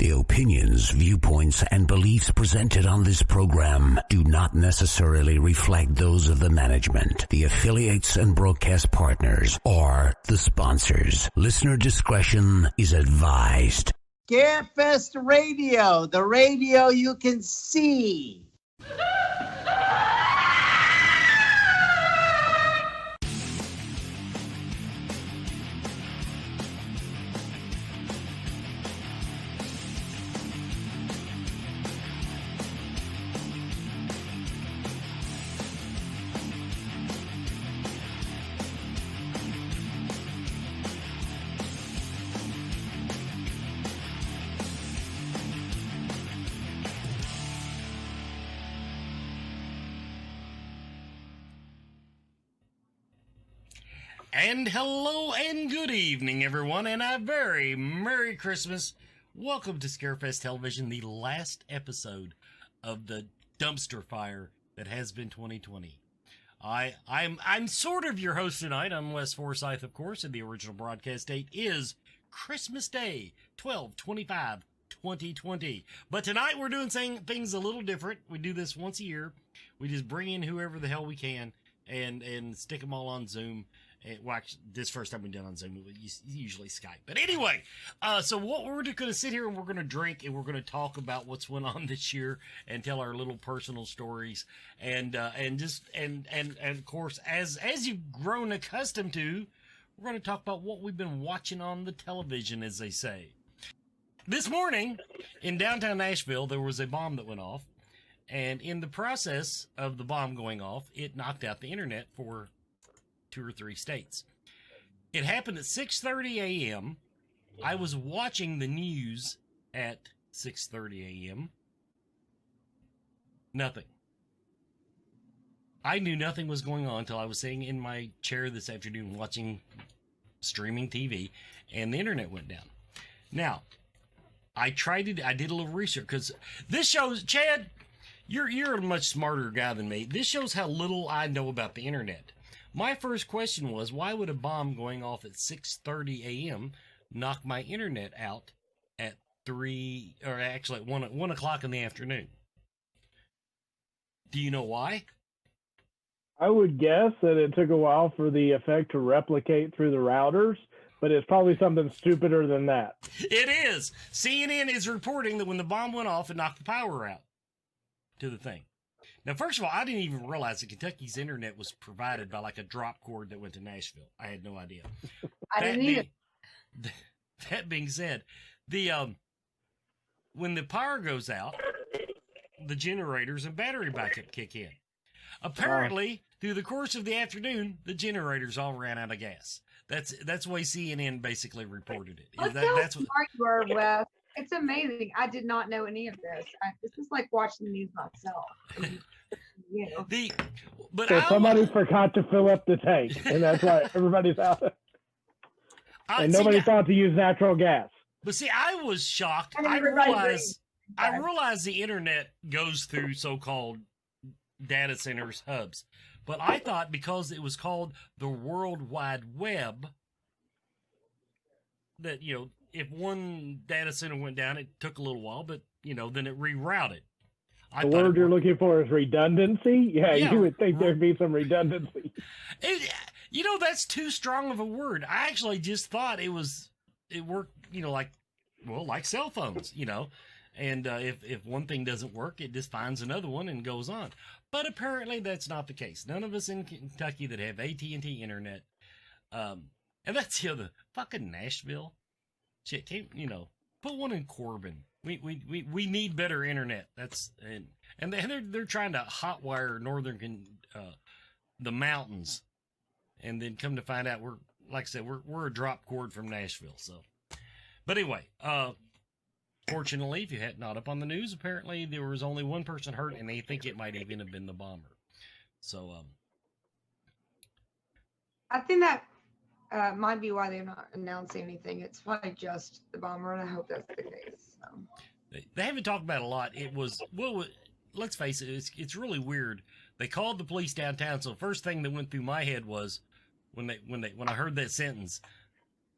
The opinions, viewpoints, and beliefs presented on this program do not necessarily reflect those of the management, the affiliates and broadcast partners, or the sponsors. Listener discretion is advised. Scarefest Radio, the radio you can see. And hello and good evening, everyone, and a very Merry Christmas. Welcome to Scarefest Television, the last episode of the dumpster fire that has been 2020. I'm sort of your host tonight. I'm Wes Forsyth, of course, and the original broadcast date is Christmas Day, 12/25/2020. But tonight we're doing things a little different. We do this once a year. We just bring in whoever the hell we can and stick them all on Zoom. Well, actually, this first time we've done on Zoom, we usually Skype. But anyway, so what we're just going to sit here and we're going to drink and we're going to talk about what's went on this year and tell our little personal stories and of course, as you've grown accustomed to, we're going to talk about what we've been watching on the television, as they say. This morning in downtown Nashville, there was a bomb that went off, and in the process of the bomb going off, it knocked out the internet for 2 or 3 states. It happened at 6:30 a.m. I was watching the news at 6:30 a.m. Nothing. I knew nothing was going on until I was sitting in my chair this afternoon watching streaming TV, and the internet went down. Now, I did a little research, because this shows, Chad, you're a much smarter guy than me. This shows how little I know about the internet. My first question was, why would a bomb going off at 6:30 a.m. knock my internet out at 1 o'clock in the afternoon? Do you know why? I would guess that it took a while for the effect to replicate through the routers, but it's probably something stupider than that. It is. CNN is reporting that when the bomb went off, it knocked the power out to the thing. Now, first of all, I didn't even realize that Kentucky's internet was provided by like a drop cord that went to Nashville. I had no idea. I didn't either. That being said, when the power goes out, the generators and battery backup kick in. Apparently, through the course of the afternoon, the generators all ran out of gas. That's the way CNN basically reported it. Look how smart you are, Wes. It's amazing. I did not know any of this. This is like watching the news myself. You know. Somebody forgot to fill up the tank, and that's why everybody's out. And nobody thought to use natural gas. But see, I was shocked. I realized the internet goes through so-called data centers, hubs. But I thought because it was called the World Wide Web, that, if one data center went down, it took a little while, but, then it rerouted. The word you're looking for is redundancy? Yeah, you would think there'd be some redundancy. That's too strong of a word. I actually just thought it worked, like cell phones, and if one thing doesn't work, it just finds another one and goes on. But apparently that's not the case. None of us in Kentucky that have AT&T internet, and that's the fucking Nashville. Shit, put one in Corbin. We need better internet. And they're trying to hotwire the mountains, and then come to find out we're a drop cord from Nashville. So, but anyway, fortunately, if you had not up on the news, apparently there was only one person hurt, and they think it might even have been the bomber. So, I think that might be why they're not announcing anything. It's probably just the bomber, and I hope that's the case. So. They haven't talked about it a lot. It was, let's face it, it's really weird. They called the police downtown, so the first thing that went through my head was when I heard that sentence,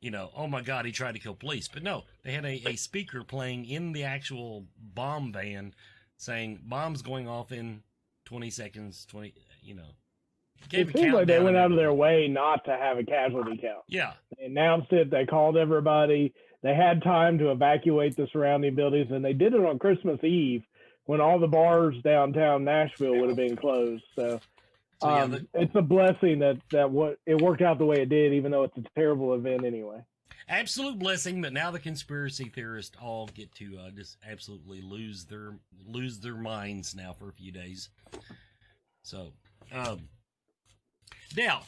you know, oh my God, he tried to kill police. But no, they had a speaker playing in the actual bomb van saying bombs going off in 20 seconds, 20, you know. It seems like they went out of their way not to have a casualty count. Yeah. They announced it. They called everybody. They had time to evacuate the surrounding buildings, and they did it on Christmas Eve when all the bars downtown Nashville would have been closed. So it's a blessing that it worked out the way it did, even though it's a terrible event anyway. Absolute blessing that now the conspiracy theorists all get to just absolutely lose their minds now for a few days. So, now,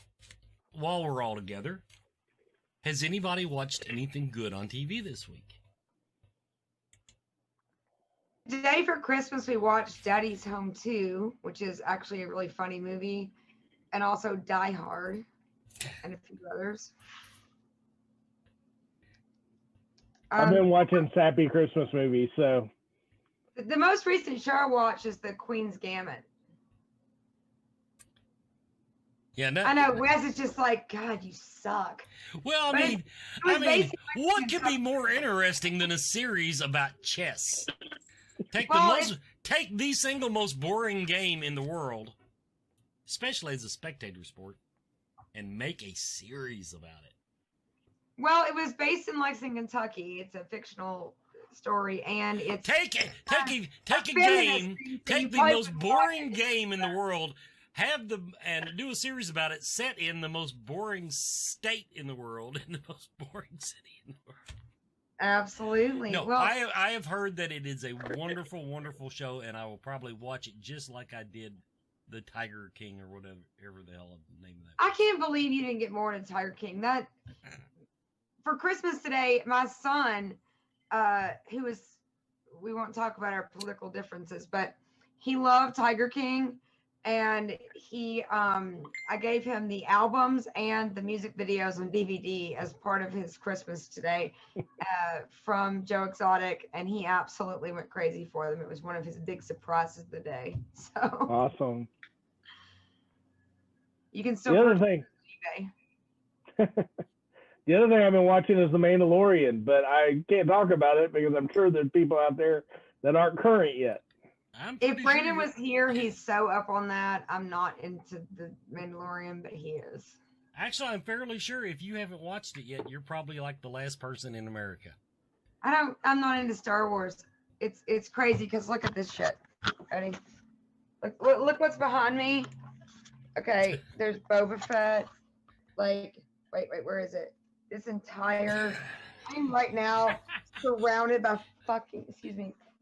while we're all together, has anybody watched anything good on TV this week? Today for Christmas, we watched Daddy's Home 2, which is actually a really funny movie, and also Die Hard, and a few others. I've been watching sappy Christmas movies, so. The most recent show I watched is The Queen's Gambit. Yeah, no, I know Wes is just like, God, you suck. Well, I mean, what could be more interesting than a series about chess? Take the single most boring game in the world, especially as a spectator sport, and make a series about it. Well, it was based in Lexington, Kentucky. It's a fictional story, and it's take the most boring game in the world. And do a series about it set in the most boring state in the world, in the most boring city in the world. Absolutely. No, well, I have heard that it is a wonderful, wonderful show, and I will probably watch it just like I did the Tiger King or whatever the hell the name of that. I can't believe you didn't get more into Tiger King. That for Christmas today, my son, we won't talk about our political differences, but he loved Tiger King. And I gave him the albums and the music videos on DVD as part of his Christmas today from Joe Exotic, and he absolutely went crazy for them. It was one of his big surprises of the day. So awesome. You can still the other thing. The other thing I've been watching is The Mandalorian, but I can't talk about it because I'm sure there's people out there that aren't current yet. If Brandon was here, he's so up on that. I'm not into The Mandalorian, but he is. Actually, I'm fairly sure if you haven't watched it yet, you're probably like the last person in America. I'm not into Star Wars. It's crazy because look at this shit. Ready? Look what's behind me. Okay, there's Boba Fett. Like, wait, where is it? This entire I'm right now surrounded by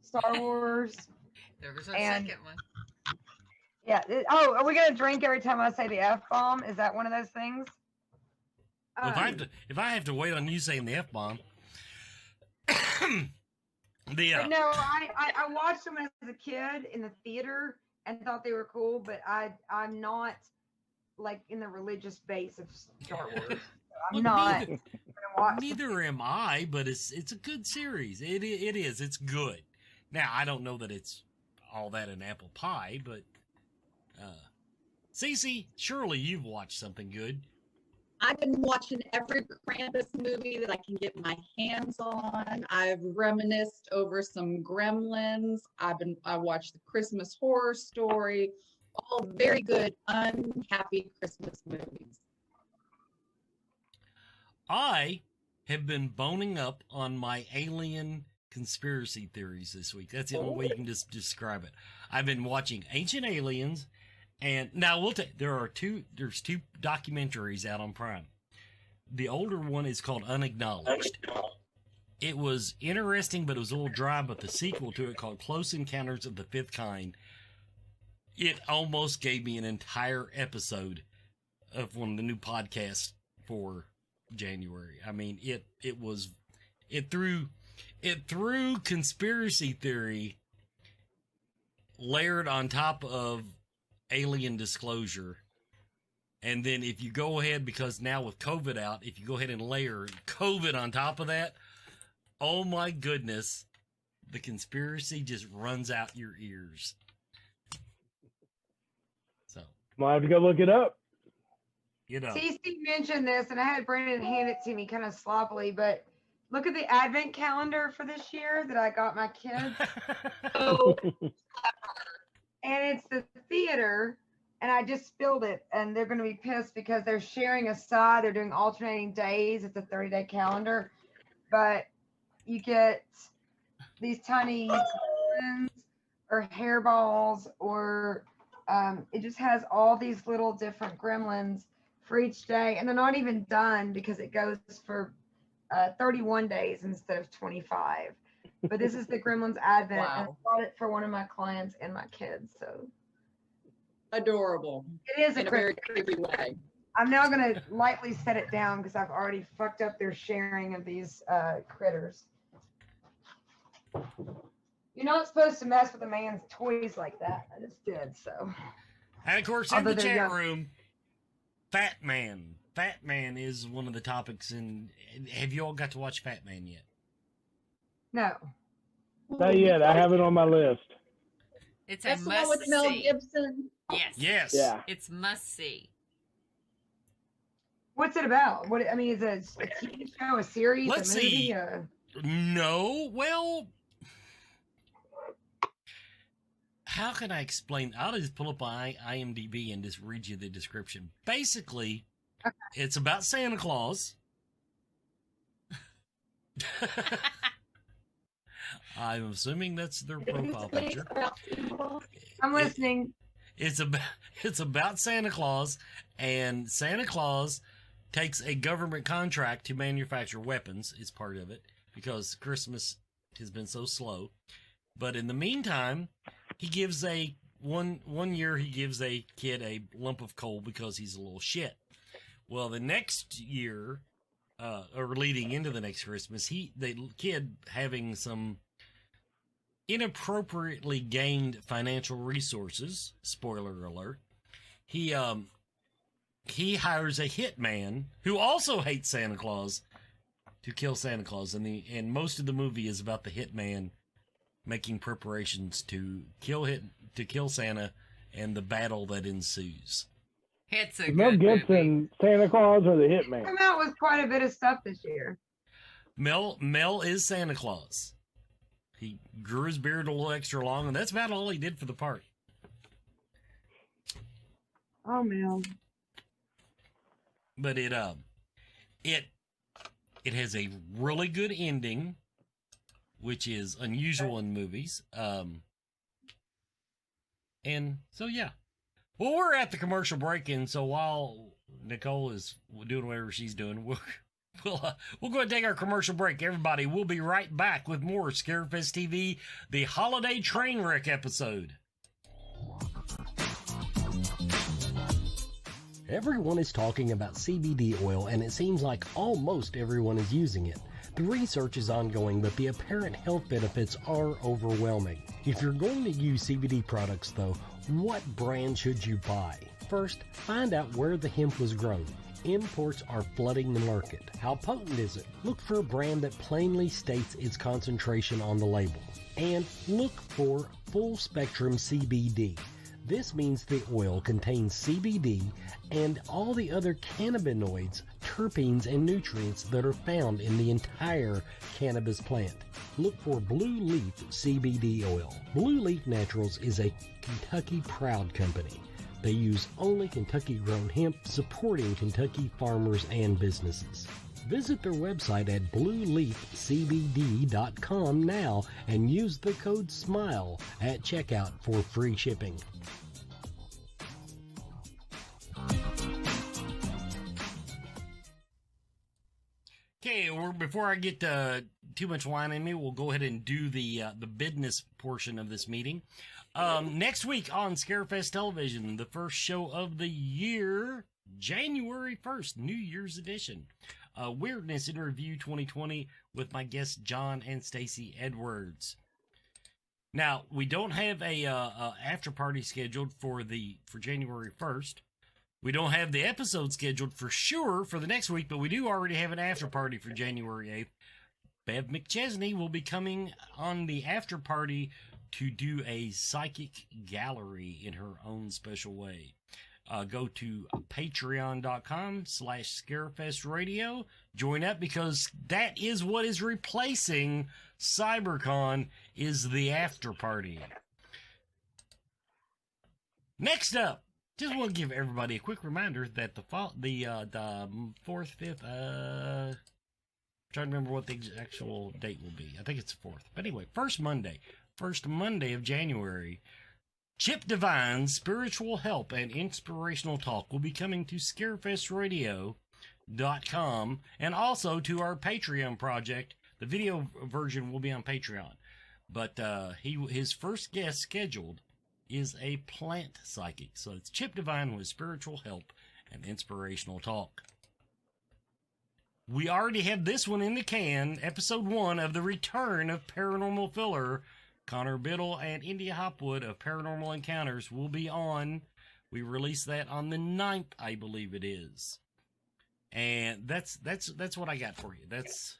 Star Wars. There was our second one. Yeah. Are we gonna drink every time I say the F-bomb? Is that one of those things? Well, if I have to wait on you saying the F-bomb. No, I watched them as a kid in the theater and thought they were cool, but I'm not like in the religious base of Star Wars. I'm not. Neither am I, but it's a good series. It is. It's good. Now I don't know that it's all that in apple pie, but Cece, surely you've watched something good. I've been watching every Krampus movie that I can get my hands on. I've reminisced over some Gremlins. I watched the Christmas Horror Story. All very good, unhappy Christmas movies. I have been boning up on my alien conspiracy theories this week. That's the only way you can just describe it. I've been watching Ancient Aliens, and now there's two documentaries out on Prime. The older one is called Unacknowledged. It was interesting, but it was a little dry, but the sequel to it called Close Encounters of the Fifth Kind, it almost gave me an entire episode of one of the new podcasts for January. I mean, it threw conspiracy theory layered on top of alien disclosure. And then if you go ahead, because now with COVID out, if you go ahead and layer COVID on top of that, oh my goodness, the conspiracy just runs out your ears. So might have to go look it up. You know. CC mentioned this, and I had Brandon hand it to me kind of sloppily, but look at the advent calendar for this year that I got my kids. Oh, And it's the theater, and I just spilled it, and they're going to be pissed because they're sharing a side. They're doing alternating days. It's a 30-day calendar, but you get these tiny ones or hairballs, or it just has all these little different gremlins for each day, and they're not even done because it goes for 31 days instead of 25. But this is the Gremlins Advent, and I wow. bought it for one of my clients and my kids. So Adorable it is a in a very Christmas. creepy way. I'm now going to lightly set it down because I've already fucked up their sharing of these critters. You're not supposed to mess with a man's toys like that. I just did, so. And of course, in Although the they're chat young. room, Fat Man. Fat Man is one of the topics. And have you all got to watch Fat Man yet? No. Not yet. I have it on my list. It's a That's the one must with Mel see. Gibson. Yes. Yes. Yeah. It's must see. What's it about? What I mean, is it a TV show, a series, Let's a movie? see. No. Well, how can I explain? I'll just pull up IMDb and just read you the description. Basically, it's about Santa Claus. I'm assuming that's their profile picture. I'm listening. It's about Santa Claus, and Santa Claus takes a government contract to manufacture weapons. Is part of it because Christmas has been so slow. But in the meantime, he gives one year he gives a kid a lump of coal because he's a little shit. Well, the next year, or leading into the next Christmas, the kid having some inappropriately gained financial resources, spoiler alert, he hires a hitman who also hates Santa Claus to kill Santa Claus, and most of the movie is about the hitman making preparations to kill Santa and the battle that ensues. It's a Mel good Gibson, movie. Santa Claus, or the Hitman? Come out with quite a bit of stuff this year. Mel is Santa Claus. He grew his beard a little extra long, and that's about all he did for the part. Oh man. But it has a really good ending, which is unusual in movies. And so yeah. Well, we're at the commercial break, and so while Nicole is doing whatever she's doing, we'll go ahead and take our commercial break. Everybody, we'll be right back with more Scarefest TV, the Holiday Trainwreck episode. Everyone is talking about CBD oil, and it seems like almost everyone is using it. The research is ongoing, but the apparent health benefits are overwhelming. If you're going to use CBD products, though, what brand should you buy? First, find out where the hemp was grown. Imports are flooding the market. How potent is it? Look for a brand that plainly states its concentration on the label. And look for full spectrum CBD. This means the oil contains CBD and all the other cannabinoids, terpenes, and nutrients that are found in the entire cannabis plant. Look for Blue Leaf CBD oil. Blue Leaf Naturals is a Kentucky proud company. They use only Kentucky-grown hemp, supporting Kentucky farmers and businesses. Visit their website at blueleafcbd.com now and use the code SMILE at checkout for free shipping. Okay, before I get too much wine in me, we'll go ahead and do the business portion of this meeting. Next week on Scarefest Television, the first show of the year, January 1st, New Year's edition. Weirdness in Review 2020 with my guests John and Stacey Edwards. Now, we don't have a after party scheduled for January 1st. We don't have the episode scheduled for sure for the next week, but we do already have an after party for January 8th. Bev McChesney will be coming on the after party to do a psychic gallery in her own special way. go to patreon.com/scarefestradio. Join up, because that is what is replacing CyberCon, is the after party. Next up, just want to give everybody a quick reminder that the 4th, 5th, trying to remember what the actual date will be. I think it's the 4th. But anyway, first Monday of January, Chip Divine's Spiritual Help and Inspirational Talk will be coming to scarefestradio.com and also to our Patreon project. The video version will be on Patreon. But his first guest scheduled is a plant psychic. So it's Chip Divine with Spiritual Help and Inspirational Talk. We already have this one in the can, episode 1 of the return of Paranormal Filler. Connor Biddle and India Hopwood of Paranormal Encounters will be on. We released that on the 9th, I believe it is. And that's what I got for you. That's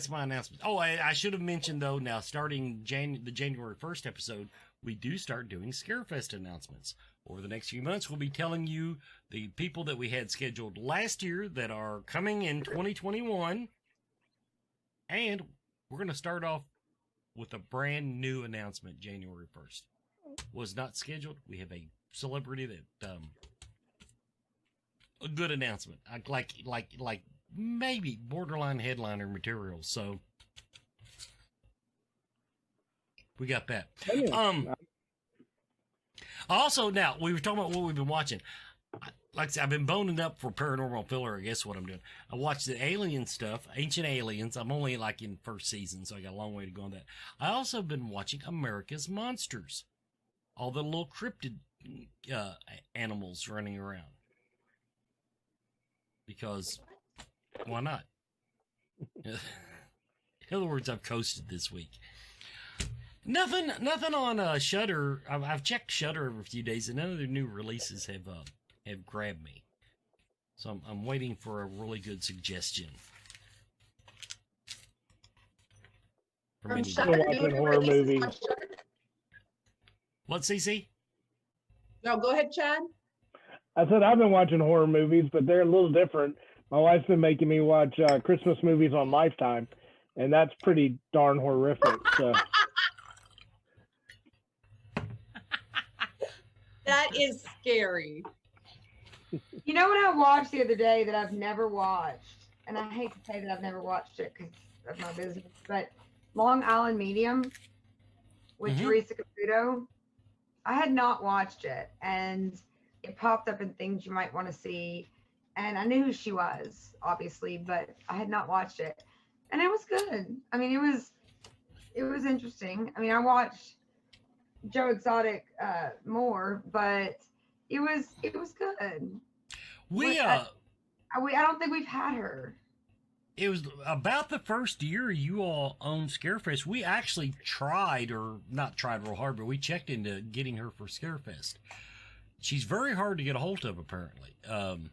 my announcement. Oh, I should have mentioned, though, now starting the January 1st episode, we do start doing Scarefest announcements. Over the next few months, we'll be telling you the people that we had scheduled last year that are coming in 2021. And we're going to start off with a brand new announcement January 1st. Was not scheduled. We have a celebrity that, a good announcement. Like maybe borderline headliner material. So we got that. Also, now, we were talking about what we've been watching. Like I said, I've been boning up for Paranormal Filler. I guess what I'm doing. I watched the alien stuff, Ancient Aliens. I'm only like in first season, so I got a long way to go on that. I also have been watching America's Monsters. All the little cryptid animals running around. Because, why not? In other words, I've coasted this week. Nothing on Shudder. I've checked Shudder every few days, and none of their new releases have grabbed me. So I'm waiting for a really good suggestion. From Still watching horror movies. What, CC? No, go ahead, Chad. I said I've been watching horror movies, but they're a little different. My wife's been making me watch Christmas movies on Lifetime, and that's pretty darn horrific. So. That is scary. You know what I watched the other day that I've never watched, and I hate to say that I've never watched it because of my business, but Long Island Medium with Teresa Caputo. I had not watched it, and it popped up in things you might want to see, and I knew who she was, obviously, but I had not watched it, and it was good. I mean, it was interesting. I mean, I watched Joe Exotic more, but it was good. I don't think we've had her. It was about the first year you all owned Scarefest. We actually tried, or not tried real hard, but we checked into getting her for Scarefest. She's very hard to get a hold of, apparently. And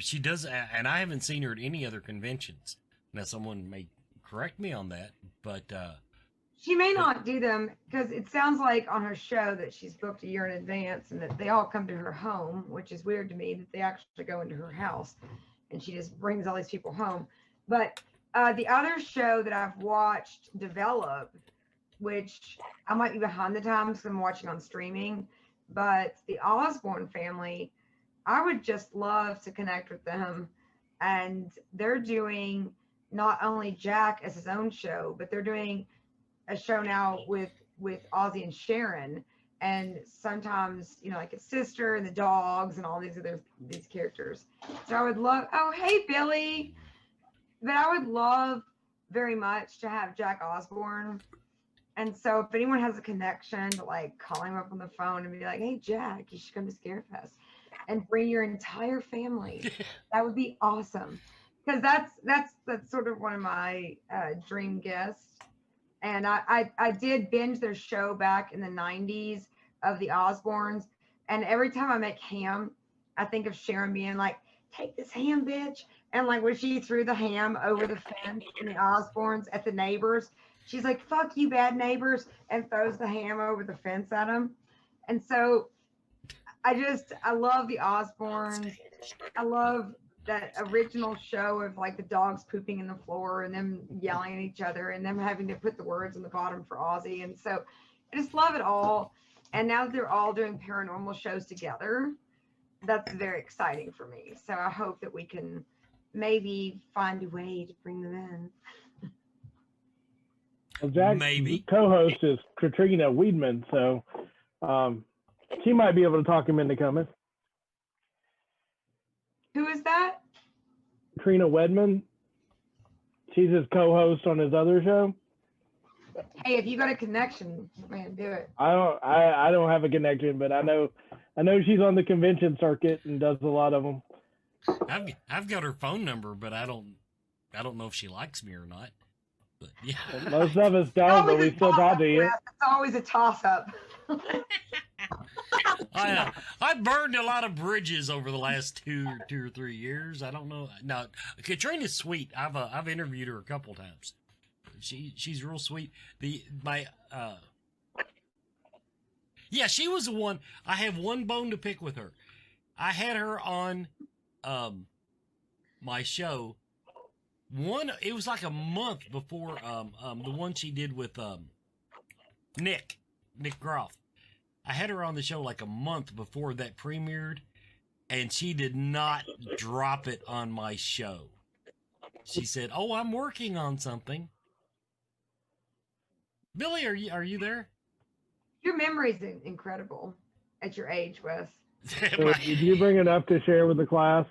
she does, and I haven't seen her at any other conventions. Now, someone may correct me on that, but she may not do them because it sounds like on her show that she's booked a year in advance and that they all come to her home, which is weird to me that they actually go into her house and she just brings all these people home. But the other show that I've watched develop, which I might be behind the times because I'm watching on streaming, but the Osborne family, I would just love to connect with them. And they're doing not only Jack as his own show, but they're doing a show now with Ozzy and Sharon, and sometimes, you know, like his sister and the dogs and all these characters. So I would love, oh, hey, Billy. But I would love very much to have Jack Osborne. And so if anyone has a connection, to like call him up on the phone and be like, hey, Jack, you should come to Scarefest and bring your entire family. That would be awesome. Because that's sort of one of my dream guests. And I did binge their show back in the 90s of the Osbournes. And every time I make ham, I think of Sharon being like, take this ham, bitch. And like when she threw the ham over the fence in the Osbournes at the neighbors, she's like, fuck you, bad neighbors, and throws the ham over the fence at them. And so I love the Osbournes. I love that original show of like the dogs pooping in the floor and them yelling at each other and them having to put the words on the bottom for Ozzy. And so I just love it all. And now that they're all doing paranormal shows together, that's very exciting for me. So I hope that we can maybe find a way to bring them in. Well, Jack's Maybe. co-host is Katrina Weedman, so she might be able to talk him into coming. Who is that? Katrina Wedman. She's his co-host on his other show. Hey, if you got a connection, man, do it. I don't have a connection, but I know she's on the convention circuit and does a lot of them. I've got her phone number, but I don't know if she likes me or not. But yeah, Most of us don't, but we still talk to you. It's always a toss-up. I burned a lot of bridges over the last two or 3 years. I don't know. No, Katrina's sweet. I've interviewed her a couple times. She's real sweet. Yeah, she was the one. I have one bone to pick with her. I had her on my show. It was like a month before the one she did with Nick Groff. I had her on the show like a month before that premiered, and she did not drop it on my show. She said, "Oh, I'm working on something." Billy, are you there? Your memory's incredible at your age, Wes. So did you bring it up to share with the class?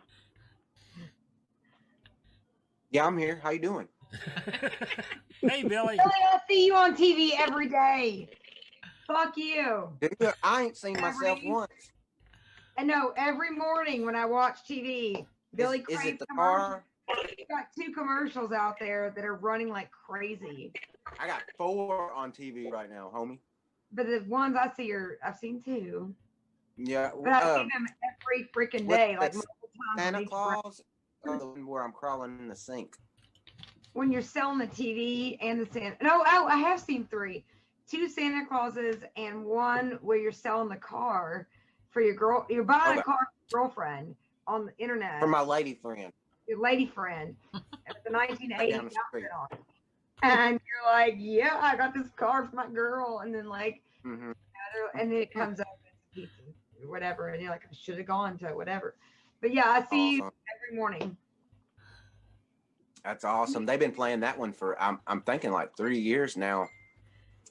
Yeah, I'm here. How you doing? Hey, Billy. Billy, I see you on TV every day. Fuck you. Dude, I ain't seen myself once. And no, every morning when I watch TV, Billy Is Craig it the commercials. car? He's got 2 commercials out there that are running like crazy. I got 4 on TV right now, homie. But the ones I see I've seen 2. Yeah. But I see them every freaking day, like multiple times. Santa Claus or the one where I'm crawling in the sink? When you're selling the TV and the Santa. No, I have seen 3. 2 Santa Clauses and 1 where you're selling the car for your girl. You're buying a car for your girlfriend on the internet. For my lady friend. Your lady friend. With the 1980s Down the street. outfit on. And you're like, yeah, I got this car for my girl. And then like, Mm-hmm. and then it comes up as pizza or whatever. And you're like, I should have gone to whatever. But yeah, I see you every morning. That's awesome. They've been playing that one for, I'm thinking like 3 years now.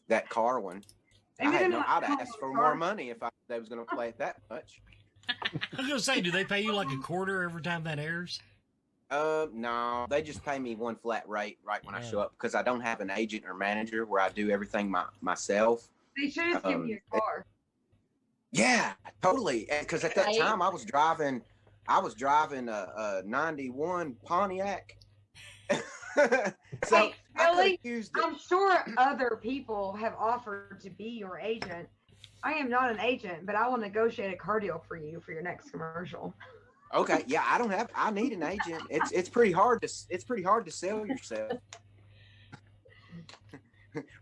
That car one. I'd ask for more money if they was going to play it that much. I was going to say, do they pay you like a quarter every time that airs? No, they just pay me one flat rate right when I show up because I don't have an agent or manager where I do everything myself. They should have given you a car. Yeah, totally. Because at that time I was driving a 91 Pontiac. So hey, Billy, I'm sure other people have offered to be your agent. I am not an agent, but I will negotiate a car deal for you for your next commercial. Okay, yeah, I need an agent. It's pretty hard to sell yourself.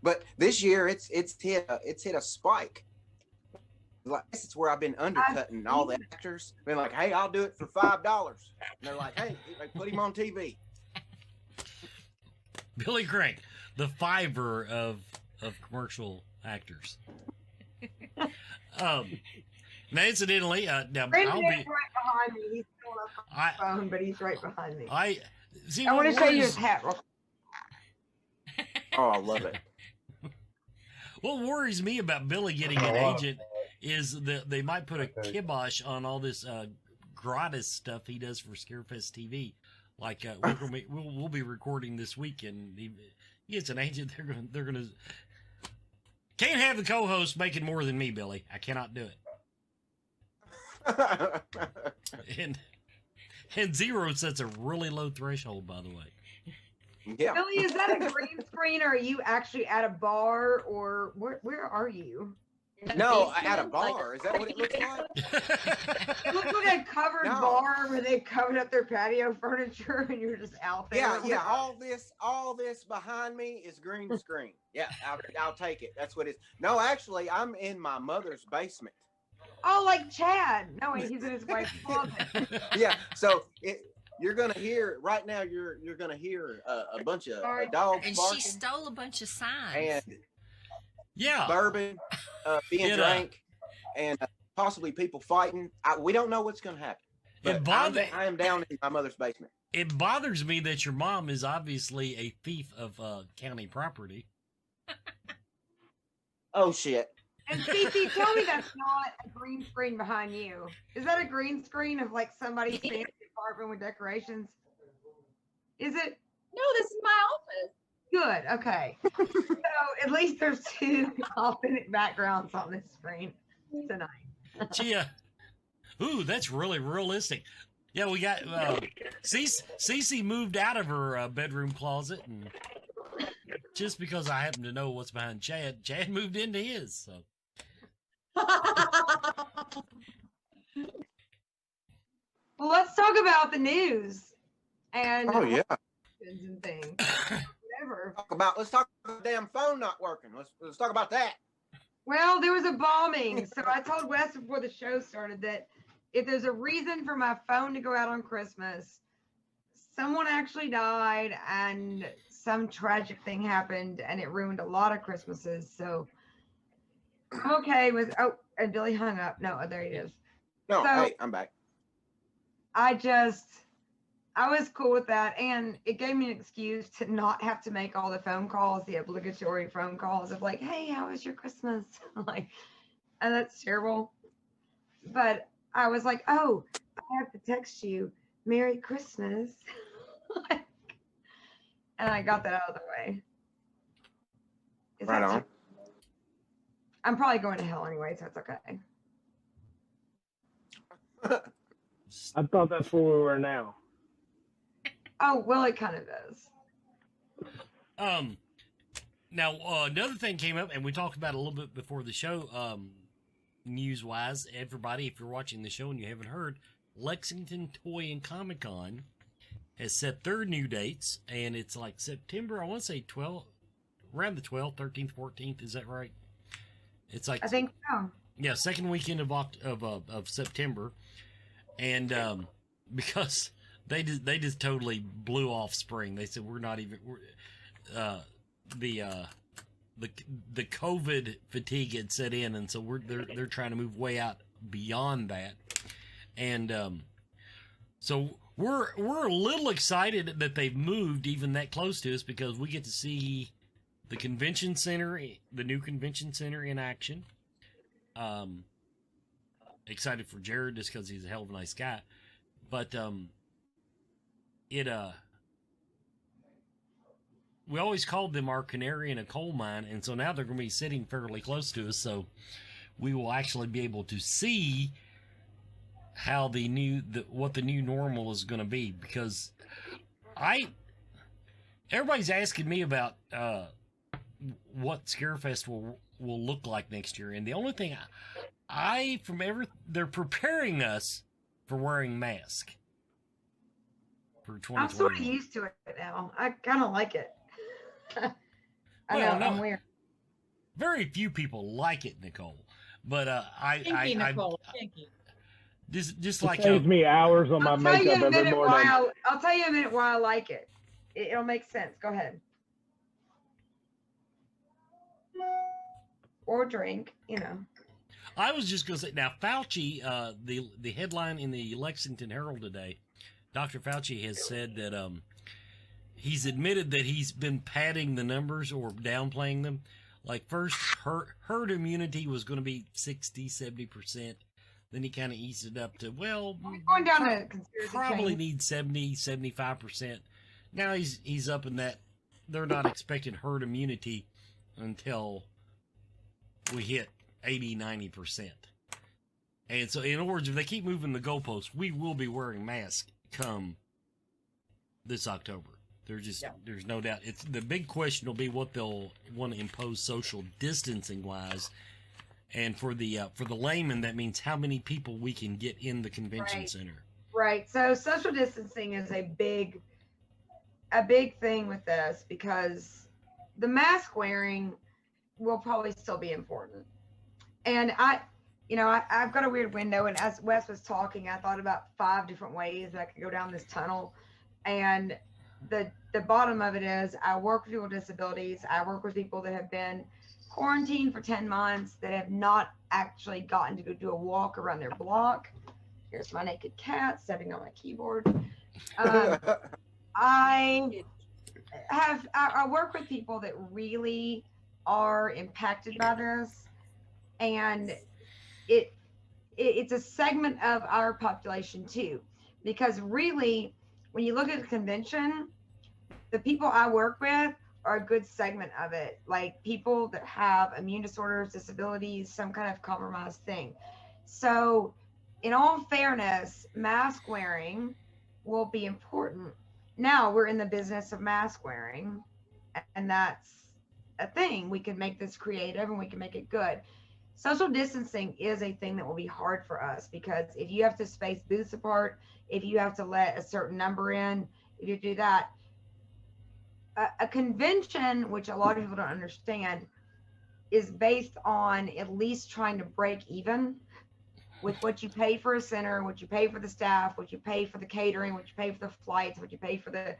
But this year it's hit a spike. Like this is where I've been undercutting all the actors. Been like, hey, I'll do it for $5. And they're like, hey, put him on TV. Billy Craig, the Fiverr of commercial actors. Now, incidentally, now I'll be right behind me. He's still on the phone, but he's right behind me. I want to show you his hat. Oh, I love it. What worries me about Billy getting an agent is that they might put a kibosh on all this gratis stuff he does for Scarefest TV. Like we'll be recording this week, and he gets an agent. They're gonna can't have the co-host making more than me, Billy. I cannot do it. and 0 sets a really low threshold, by the way. Yeah. Billy, is that a green screen, or are you actually at a bar, or where are you? No, at a bar. Is that what it looks like? It looks like a covered bar where they covered up their patio furniture, and you're just out there. Yeah. All this behind me is green screen. Yeah, I'll take it. That's what it is. No, actually, I'm in my mother's basement. Oh, like Chad. No, wait, he's in his wife's closet. Yeah. So you're gonna hear right now. You're gonna hear a bunch of Sorry. dogs And barking she stole a bunch of signs. and Yeah. bourbon being It, drank and possibly people fighting. We don't know what's gonna happen. It But I am down in my mother's basement. It bothers me that your mom is obviously a thief of county property. Oh shit. And Cece, tell me that's not a green screen behind you. Is that a green screen of like somebody's fancy apartment with decorations? Is it? No, this is my office. Good. Okay. So at least there's two alternate backgrounds on this screen tonight. Chia. Ooh, that's really realistic. Yeah, we got Cece moved out of her bedroom closet, and just because I happen to know what's behind Chad moved into his. So. Well, let's talk about the news and Oh yeah. and things. Whatever. Let's talk about the damn phone not working. Let's talk about that. Well, there was a bombing, so I told Wes before the show started that if there's a reason for my phone to go out on Christmas, someone actually died and some tragic thing happened and it ruined a lot of Christmases. So I'm okay with, and Billy hung up. No, there he is. No, So- hey, I'm back. I was cool with that. And it gave me an excuse to not have to make all the phone calls, the obligatory phone calls of like, hey, how was your Christmas? Like, and that's terrible. But I was like, oh, I have to text you Merry Christmas. And I got that out of the way. Is Right that on. too- I'm probably going to hell anyway, so it's okay. I thought that's where we were now. Oh, well, it kind of is. Now another thing came up, and we talked about it a little bit before the show. News-wise, everybody, if you're watching the show and you haven't heard, Lexington Toy and Comic Con has set their new dates, and it's like September. I want to say 12, around the 12th, 13th, 14th. Is that right? It's like I think so. yeah, second weekend of September, and because they just totally blew off spring. They said we're not even the COVID fatigue had set in, and so they're trying to move way out beyond that, and so we're a little excited that they've moved even that close to us because we get to see the convention center, the new convention center in action. Excited for Jared just because he's a hell of a nice guy, but we always called them our canary in a coal mine, and so now they're going to be sitting fairly close to us, so we will actually be able to see how what the new normal is going to be, because everybody's asking me about what Scarefest will look like next year, and the only thing they're preparing us for wearing masks for 2020. I'm sort of used to it now. I kind of like it. I Well, know, no. I'm weird. Very few people like it, Nicole, but Thank you, Nicole. Thank you. just It like saves me hours on my I'll tell you makeup in a every minute morning. I'll tell you in a minute why I like it. It'll make sense. Go ahead. Or drink, you know. I was just going to say, now Fauci, the headline in the Lexington Herald today, Dr. Fauci has said that he's admitted that he's been padding the numbers or downplaying them. Like first, herd immunity was going to be 60, 70%. Then he kind of eased it up to, well, We're going down to conspiracy probably chain. need 70, 75%. Now he's up in that. They're not expecting herd immunity until we hit 80, 90%. And so, in other words, if they keep moving the goalposts, we will be wearing masks come this October. There's no doubt. It's the big question will be what they'll want to impose social distancing wise, and for the layman, that means how many people we can get in the convention Right. center. Right. So social distancing is a big thing with this because the mask wearing will probably still be important. And you know, I've got a weird window, and as Wes was talking, I thought about 5 different ways that I could go down this tunnel. And the bottom of it is, I work with people with disabilities. I work with people that have been quarantined for 10 months that have not actually gotten to go do a walk around their block. Here's my naked cat sitting on my keyboard. I work with people that really are impacted by this, and it's a segment of our population too, because really, when you look at the convention, the people I work with are a good segment of it, like people that have immune disorders, disabilities, some kind of compromised thing. So in all fairness, mask wearing will be important. Now we're in the business of mask wearing, and that's a thing. We can make this creative and we can make it good. Social distancing is a thing that will be hard for us, because if you have to space booths apart, if you have to let a certain number in, if you do that, a convention, which a lot of people don't understand, is based on at least trying to break even with what you pay for a center, what you pay for the staff, what you pay for the catering, what you pay for the flights, what you pay for the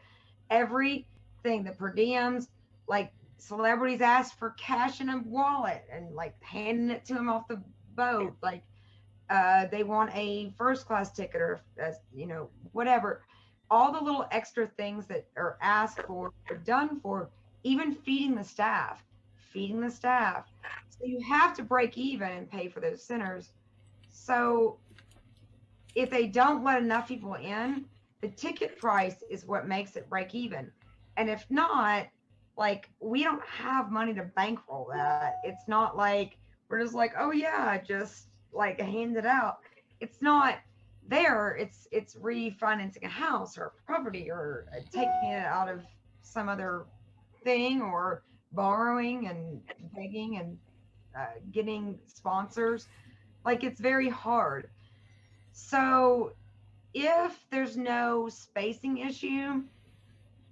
everything, the per diems. Like, celebrities ask for cash in a wallet and like handing it to them off the boat. Like, they want a first class ticket, or you know, whatever. All the little extra things that are asked for are done for, even feeding the staff. So you have to break even and pay for those centers. So if they don't let enough people in, the ticket price is what makes it break even. And if not, like, we don't have money to bankroll that. It's not like we're just like, oh yeah, just like hand it out. It's not there. It's refinancing a house or a property, or taking it out of some other thing, or borrowing and begging and getting sponsors. Like, it's very hard. So if there's no spacing issue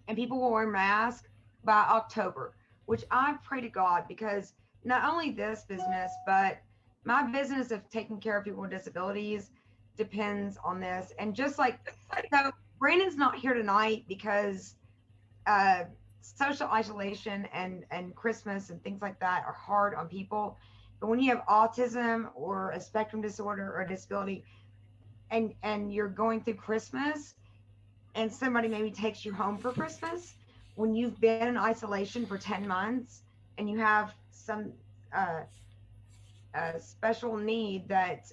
and people will wear masks by October, which I pray to God, because not only this business, but my business of taking care of people with disabilities depends on this. And just like, so Brandon's not here tonight because social isolation and Christmas and things like that are hard on people. But when you have autism or a spectrum disorder or a disability, and you're going through Christmas, and somebody maybe takes you home for Christmas, when you've been in isolation for 10 months and you have some special need that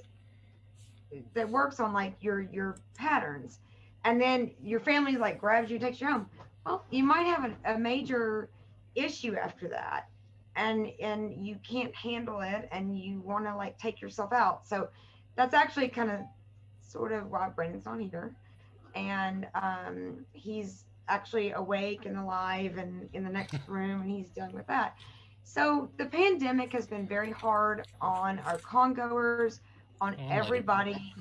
works on like your patterns, and then your family like grabs you, takes you home, well, you might have a major issue after that, and you can't handle it, and you want to like take yourself out. So that's actually kind of sort of why Brandon's not here, and he's actually awake and alive and in the next room, and he's dealing with that. So the pandemic has been very hard on our congoers, on everybody,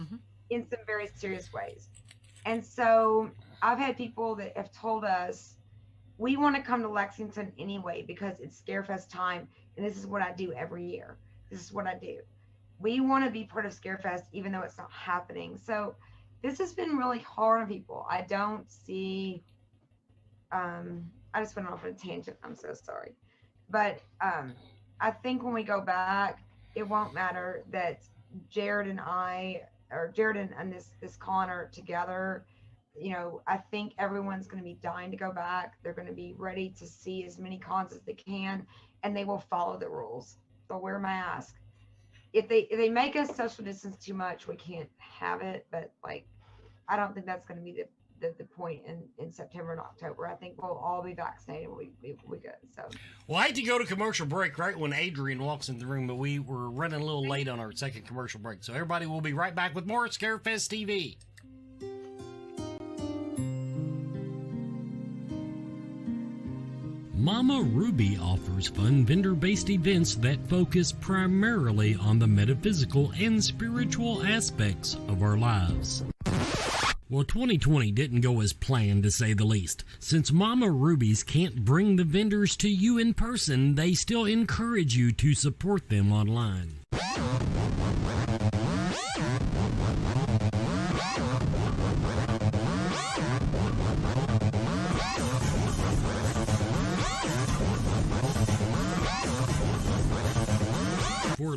in some very serious ways. And so I've had people that have told us, we want to come to Lexington anyway because it's Scarefest time, and this is what I do every year. This is what I do. We want to be part of Scarefest even though it's not happening. So this has been really hard on people. I don't see, I just went off on a tangent. I'm so sorry. But I think when we go back, it won't matter that Jared and I, or Jared and this con are together. You know, I think everyone's going to be dying to go back. They're going to be ready to see as many cons as they can, and they will follow the rules. They'll wear a mask. If they make us social distance too much, we can't have it. But like, I don't think that's going to be the point in September and October. I think we'll all be vaccinated. We good. So. Well, I hate to go to commercial break right when Adrian walks in the room, but we were running a little late on our second commercial break. So everybody, will be right back with more Scarefest TV. Mama Ruby offers fun vendor-based events that focus primarily on the metaphysical and spiritual aspects of our lives. Well, 2020 didn't go as planned, to say the least. Since Mama Ruby's can't bring the vendors to you in person, they still encourage you to support them online.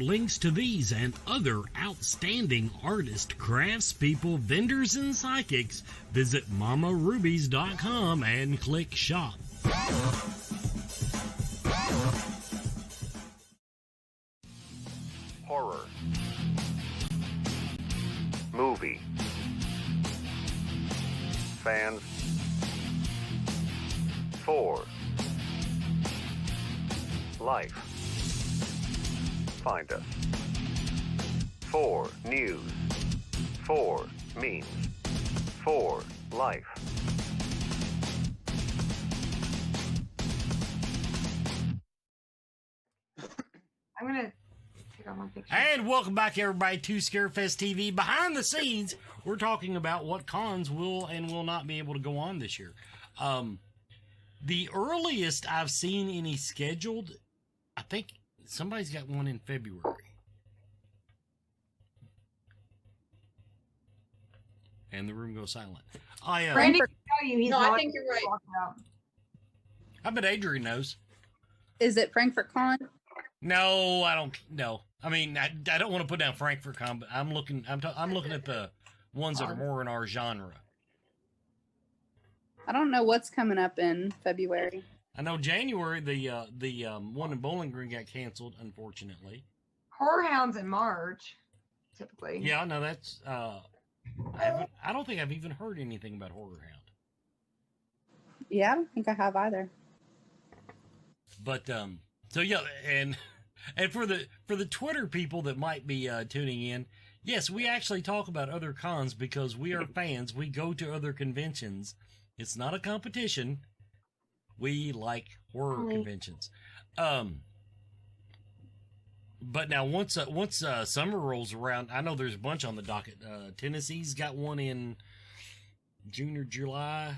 links to these and other outstanding artists, craftspeople, vendors, and psychics, visit mamarubies.com and click shop. Horror. Movie. Fans. For. Life. Find us. For news. For memes. For life. I'm gonna take off my picture. And welcome back, everybody, to Scarefest TV. Behind the scenes, we're talking about what cons will and will not be able to go on this year. The earliest I've seen any scheduled, I think somebody's got one in February. And the room goes silent. Randy can tell you he's No, not I think you're right. talk about. I bet Adrian knows. Is it Frankfurt Con? No, I don't know. I mean, I don't want to put down Frankfurt Con, but I'm looking at the ones that are more in our genre. I don't know what's coming up in February. I know January the one in Bowling Green got canceled, unfortunately. Horror Hounds in March, typically. Yeah, no, that's I don't think I've even heard anything about Horror Hound. Yeah, I don't think I have either. But so yeah, and for the Twitter people that might be tuning in, yes, we actually talk about other cons because we are fans. We go to other conventions. It's not a competition. We like horror conventions. But now once summer rolls around, I know there's a bunch on the docket. Tennessee's got one in June or July.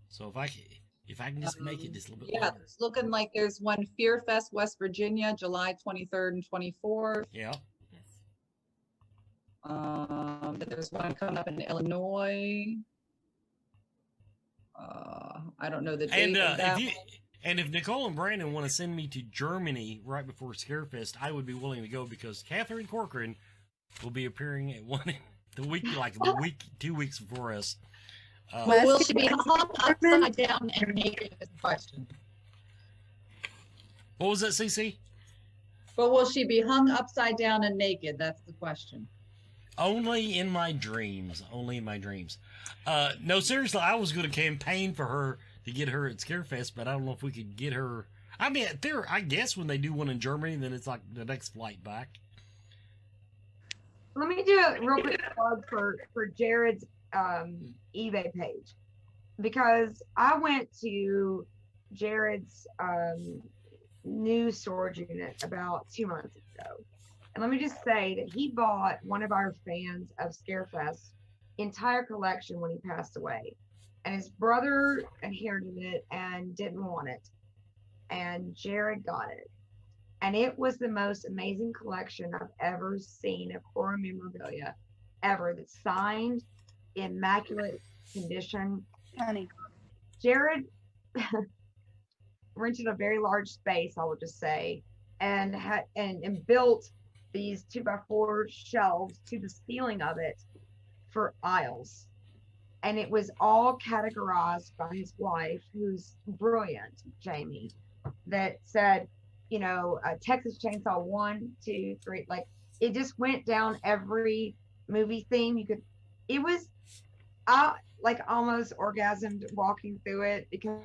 So if I can just make it just a little bit longer. It's looking like there's one Fear Fest, West Virginia, July 23rd and 24th. Yeah. There's one coming up in Illinois. I don't know the date of that one. And if Nicole and Brandon want to send me to Germany right before Scarefest, I would be willing to go because Catherine Corcoran will be appearing at one the week 2 weeks before us. Will she be hung upside down and naked? Is the question. What was that, CC? But will she be hung upside down and naked? That's the question. Only in my dreams. Only in my dreams. No, seriously, I was going to campaign for her to get her at Scarefest, but I don't know if we could get her. I mean, I guess when they do one in Germany, then it's like the next flight back. Let me do a real quick plug for Jared's eBay page, because I went to Jared's new storage unit about 2 months ago. And let me just say that he bought one of our fans of Scarefest entire collection when he passed away. And his brother inherited it and didn't want it. And Jared got it. And it was the most amazing collection I've ever seen of horror memorabilia ever. That's signed, immaculate condition. Honey. Jared rented a very large space, I would just say, and built these 2x4 shelves to the ceiling of it for aisles. And it was all categorized by his wife, who's brilliant, Jamie, that said, Texas Chainsaw 1, 2, 3, like it just went down every movie theme you could. It was, like almost orgasmed walking through it because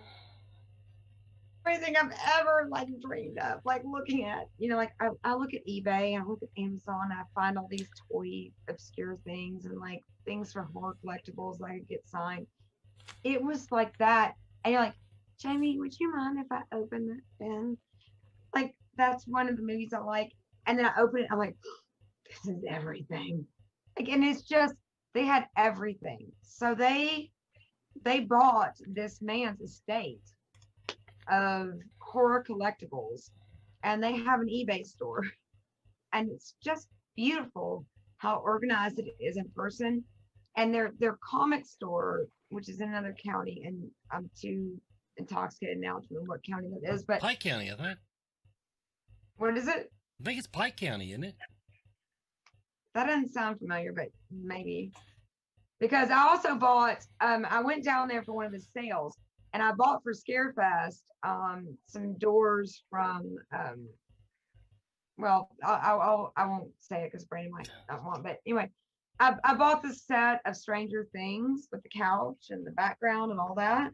everything I've ever like dreamed of, like looking at, like I look at eBay, I look at Amazon, I find all these toy obscure things and like things for horror collectibles that I could get signed. It was like that. And you're like, Jamie, would you mind if I open that bin? Like, that's one of the movies I like. And then I open it, I'm like, this is everything. Like, and it's just, they had everything. So they bought this man's estate of horror collectibles, and they have an eBay store. And it's just beautiful how organized it is in person. And their comic store, which is in another county, and I'm too intoxicated now to remember what county that is, but Pike County, I think. What is it? I think it's Pike County, isn't it? That doesn't sound familiar, but maybe. Because I also bought, I went down there for one of his sales, and I bought for Scarefest some doors from, well, I won't say it because Brandon might not want, but anyway, I bought the set of Stranger Things with the couch and the background and all that,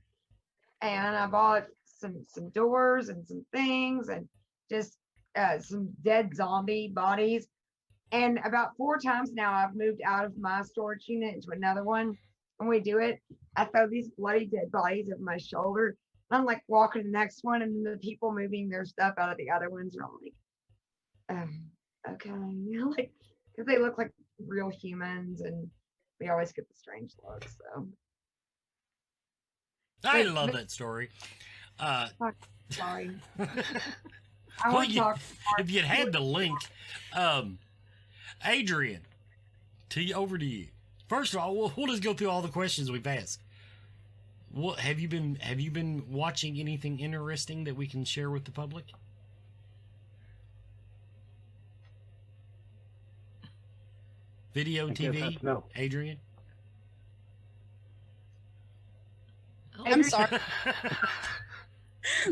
and I bought some doors and some things and just some dead zombie bodies. And about 4 times now, I've moved out of my storage unit into another one. When we do it, I throw these bloody dead bodies over my shoulder. I'm like walking to the next one, and the people moving their stuff out of the other ones are all like, okay, like, because they look like real humans, and we always get the strange looks. So I love that story. Sorry. Well, if you had the link, Adrian, over to you. First of all, we'll just go through all the questions we've asked. What have you been watching anything interesting that we can share with the public? Video, TV, no. Adrian? I'm sorry.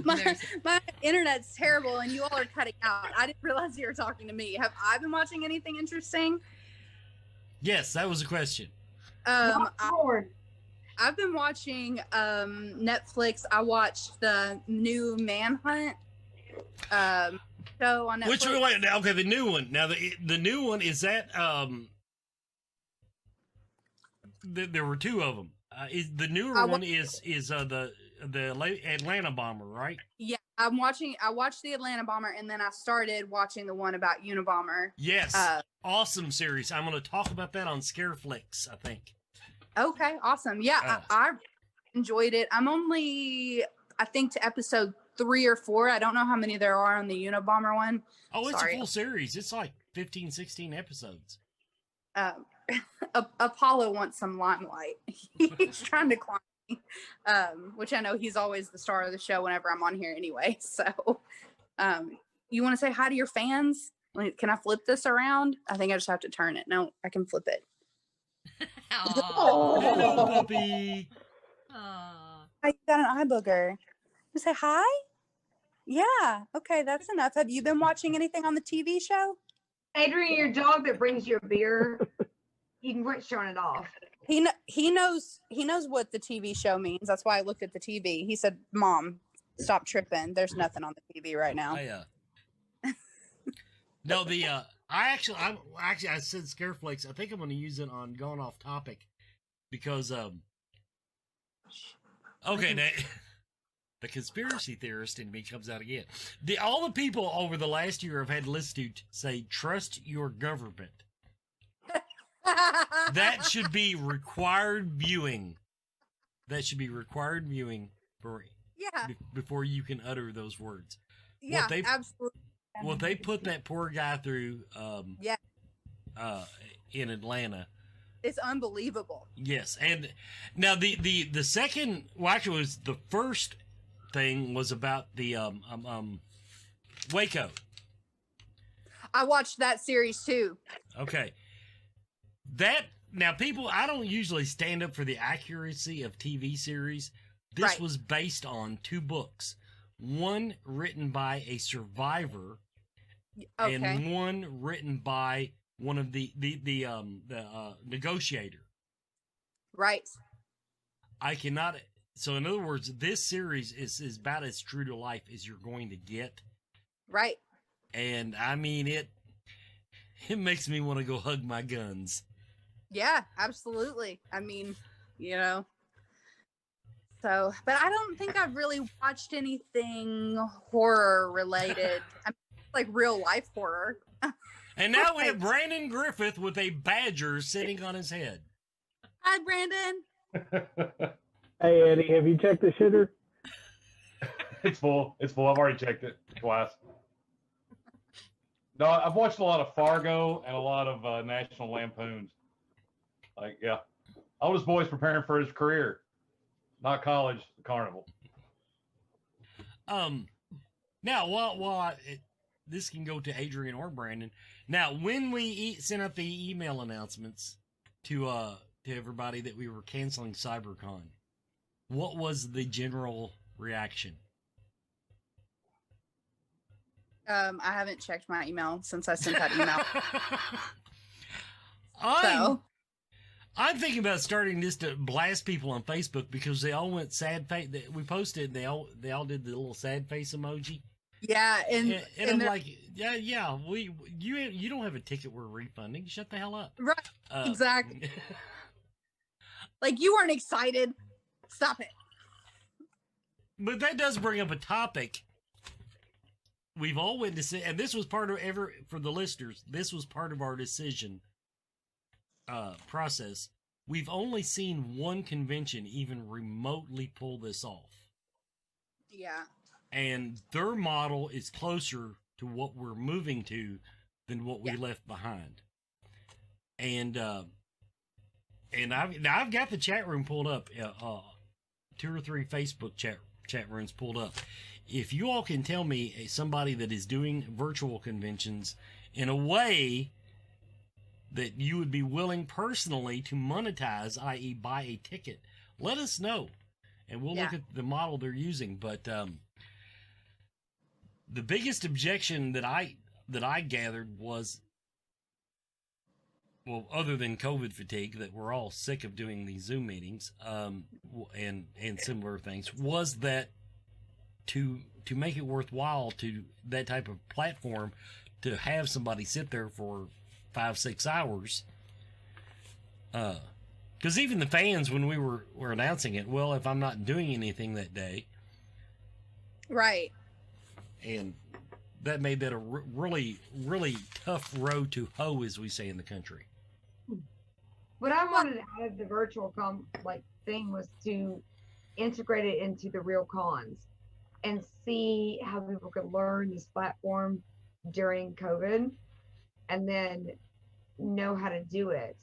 My internet's terrible and you all are cutting out. I didn't realize you were talking to me. Have I been watching anything interesting? Yes, that was a question. I've been watching Netflix. I watched the new Manhunt show on Netflix. Which one? Okay, the new one. Now the new one is that there were 2 of them. The newer one is the Atlanta bomber, right? Yeah, I watched the Atlanta bomber, and then I started watching the one about Unabomber. Yes, awesome series. I'm going to talk about that on Scareflix, I think. Okay, awesome. Yeah, I enjoyed it. I'm only, I think, to episode 3 or 4. I don't know how many there are on the Unabomber one. Oh, it's a full series. It's like 15, 16 episodes. Apollo wants some limelight. He's trying to climb me, which I know he's always the star of the show whenever I'm on here anyway. So, you want to say hi to your fans? Can I flip this around? I think I just have to turn it. No, I can flip it. Oh, hello, puppy. I got an eye booger. You say hi? Yeah. Okay, that's enough. Have you been watching anything on the TV show? Adrian, your dog that brings you a beer, you can quit showing it off. He knows what the TV show means. That's why I looked at the TV. He said, "Mom, stop tripping. There's nothing on the TV right now." No, I said Scareflakes. I think I'm going to use it on Going Off Topic because okay, now, the conspiracy theorist in me comes out again. All the people over the last year I've had listened to say, trust your government. That should be required viewing. That should be required viewing before you can utter those words. Yeah, absolutely. What they put that poor guy through in Atlanta. It's unbelievable. Yes, and now the second, well, actually, was the first thing was about the Waco. I watched that series too. Okay, now people, I don't usually stand up for the accuracy of TV series. This was based on 2 books, one written by a survivor, and one written by one of the negotiator. Right. I cannot. So in other words, this series is about as true to life as you're going to get. Right. And I mean, it makes me want to go hug my guns. Yeah, absolutely. I mean, so, but I don't think I've really watched anything horror related. I mean, like real life horror. And now we have Brandon Griffith with a badger sitting on his head. Hi, Brandon. Hey, Eddie, have you checked the shitter? It's full. I've already checked it twice. No, I've watched a lot of Fargo and a lot of National Lampoons. Oldest boy's preparing for his career, not college, the carnival. Now, while this can go to Adrian or Brandon. Now, when we sent out the email announcements to everybody that we were canceling CyberCon, what was the general reaction? I haven't checked my email since I sent that email. I'm thinking about starting this to blast people on Facebook because they all went sad face. We posted, they all did the little sad face emoji. Yeah, and I'm like, yeah, you don't have a ticket we're refunding. Shut the hell up. Right, exactly. Like, you weren't excited. Stop it. But that does bring up a topic. We've all went to see, and this was part of for the listeners, this was part of our decision process. We've only seen one convention even remotely pull this off. Yeah. And their model is closer to what we're moving to than what we left behind. And I've got the chat room pulled up, 2 or 3 Facebook chat rooms pulled up. If you all can tell me somebody that is doing virtual conventions in a way that you would be willing personally to monetize, i.e. buy a ticket, let us know. And we'll look at the model they're using. But the biggest objection that I gathered was, well, other than COVID fatigue, that we're all sick of doing these Zoom meetings and similar things, was that to make it worthwhile to that type of platform, to have somebody sit there for 5-6 hours, because even the fans, when we were announcing it, well, if I'm not doing anything that day, right, and that made that a really, really tough road to hoe, as we say in the country. What I wanted out of the virtual thing was to integrate it into the real cons and see how people could learn this platform during COVID, and then know how to do it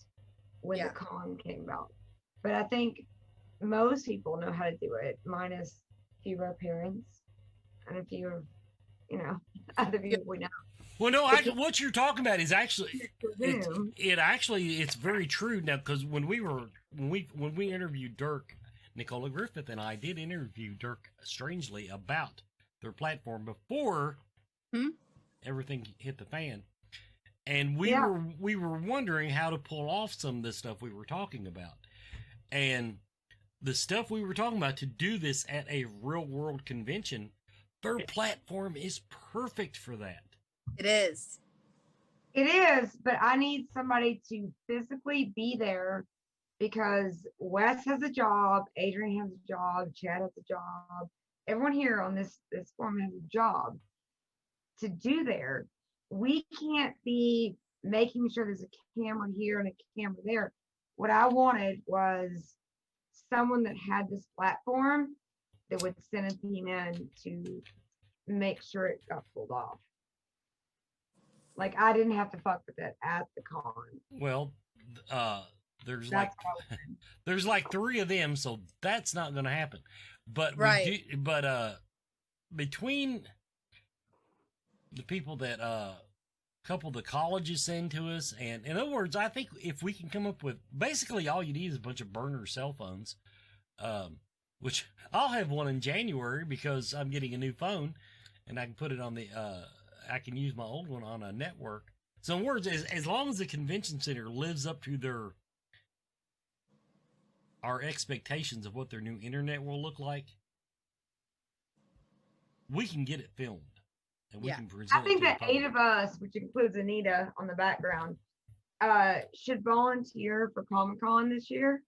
when the con came about. But I think most people know how to do it, minus a few of our parents and a few of, other people we know. Well, no, what you're talking about is actually, it's very true now, because when we interviewed Dirk, Nicola Griffith and I did interview Dirk, strangely, about their platform before everything hit the fan. And we were wondering how to pull off some of the stuff we were talking about. And the stuff we were talking about to do this at a real world convention, their platform is perfect for that. It is. It is, but I need somebody to physically be there, because Wes has a job, Adrian has a job, Chad has a job. Everyone here on this forum has a job to do there. We can't be making sure there's a camera here and a camera there. What I wanted was someone that had this platform that would send a team in to make sure it got pulled off. Like, I didn't have to fuck with it at the con. Well, there's like 3 of them, so that's not going to happen. But between the people that couple the colleges send to us, and in other words, I think if we can come up with, basically all you need is a bunch of burner cell phones, which I'll have one in January because I'm getting a new phone, and I can put it on the I can use my old one on a network. So in words, as long as the convention center lives up to our expectations of what their new internet will look like, we can get it filmed. And we can present. I think that 8 of us, which includes Anita on the background, should volunteer for Comic-Con this year.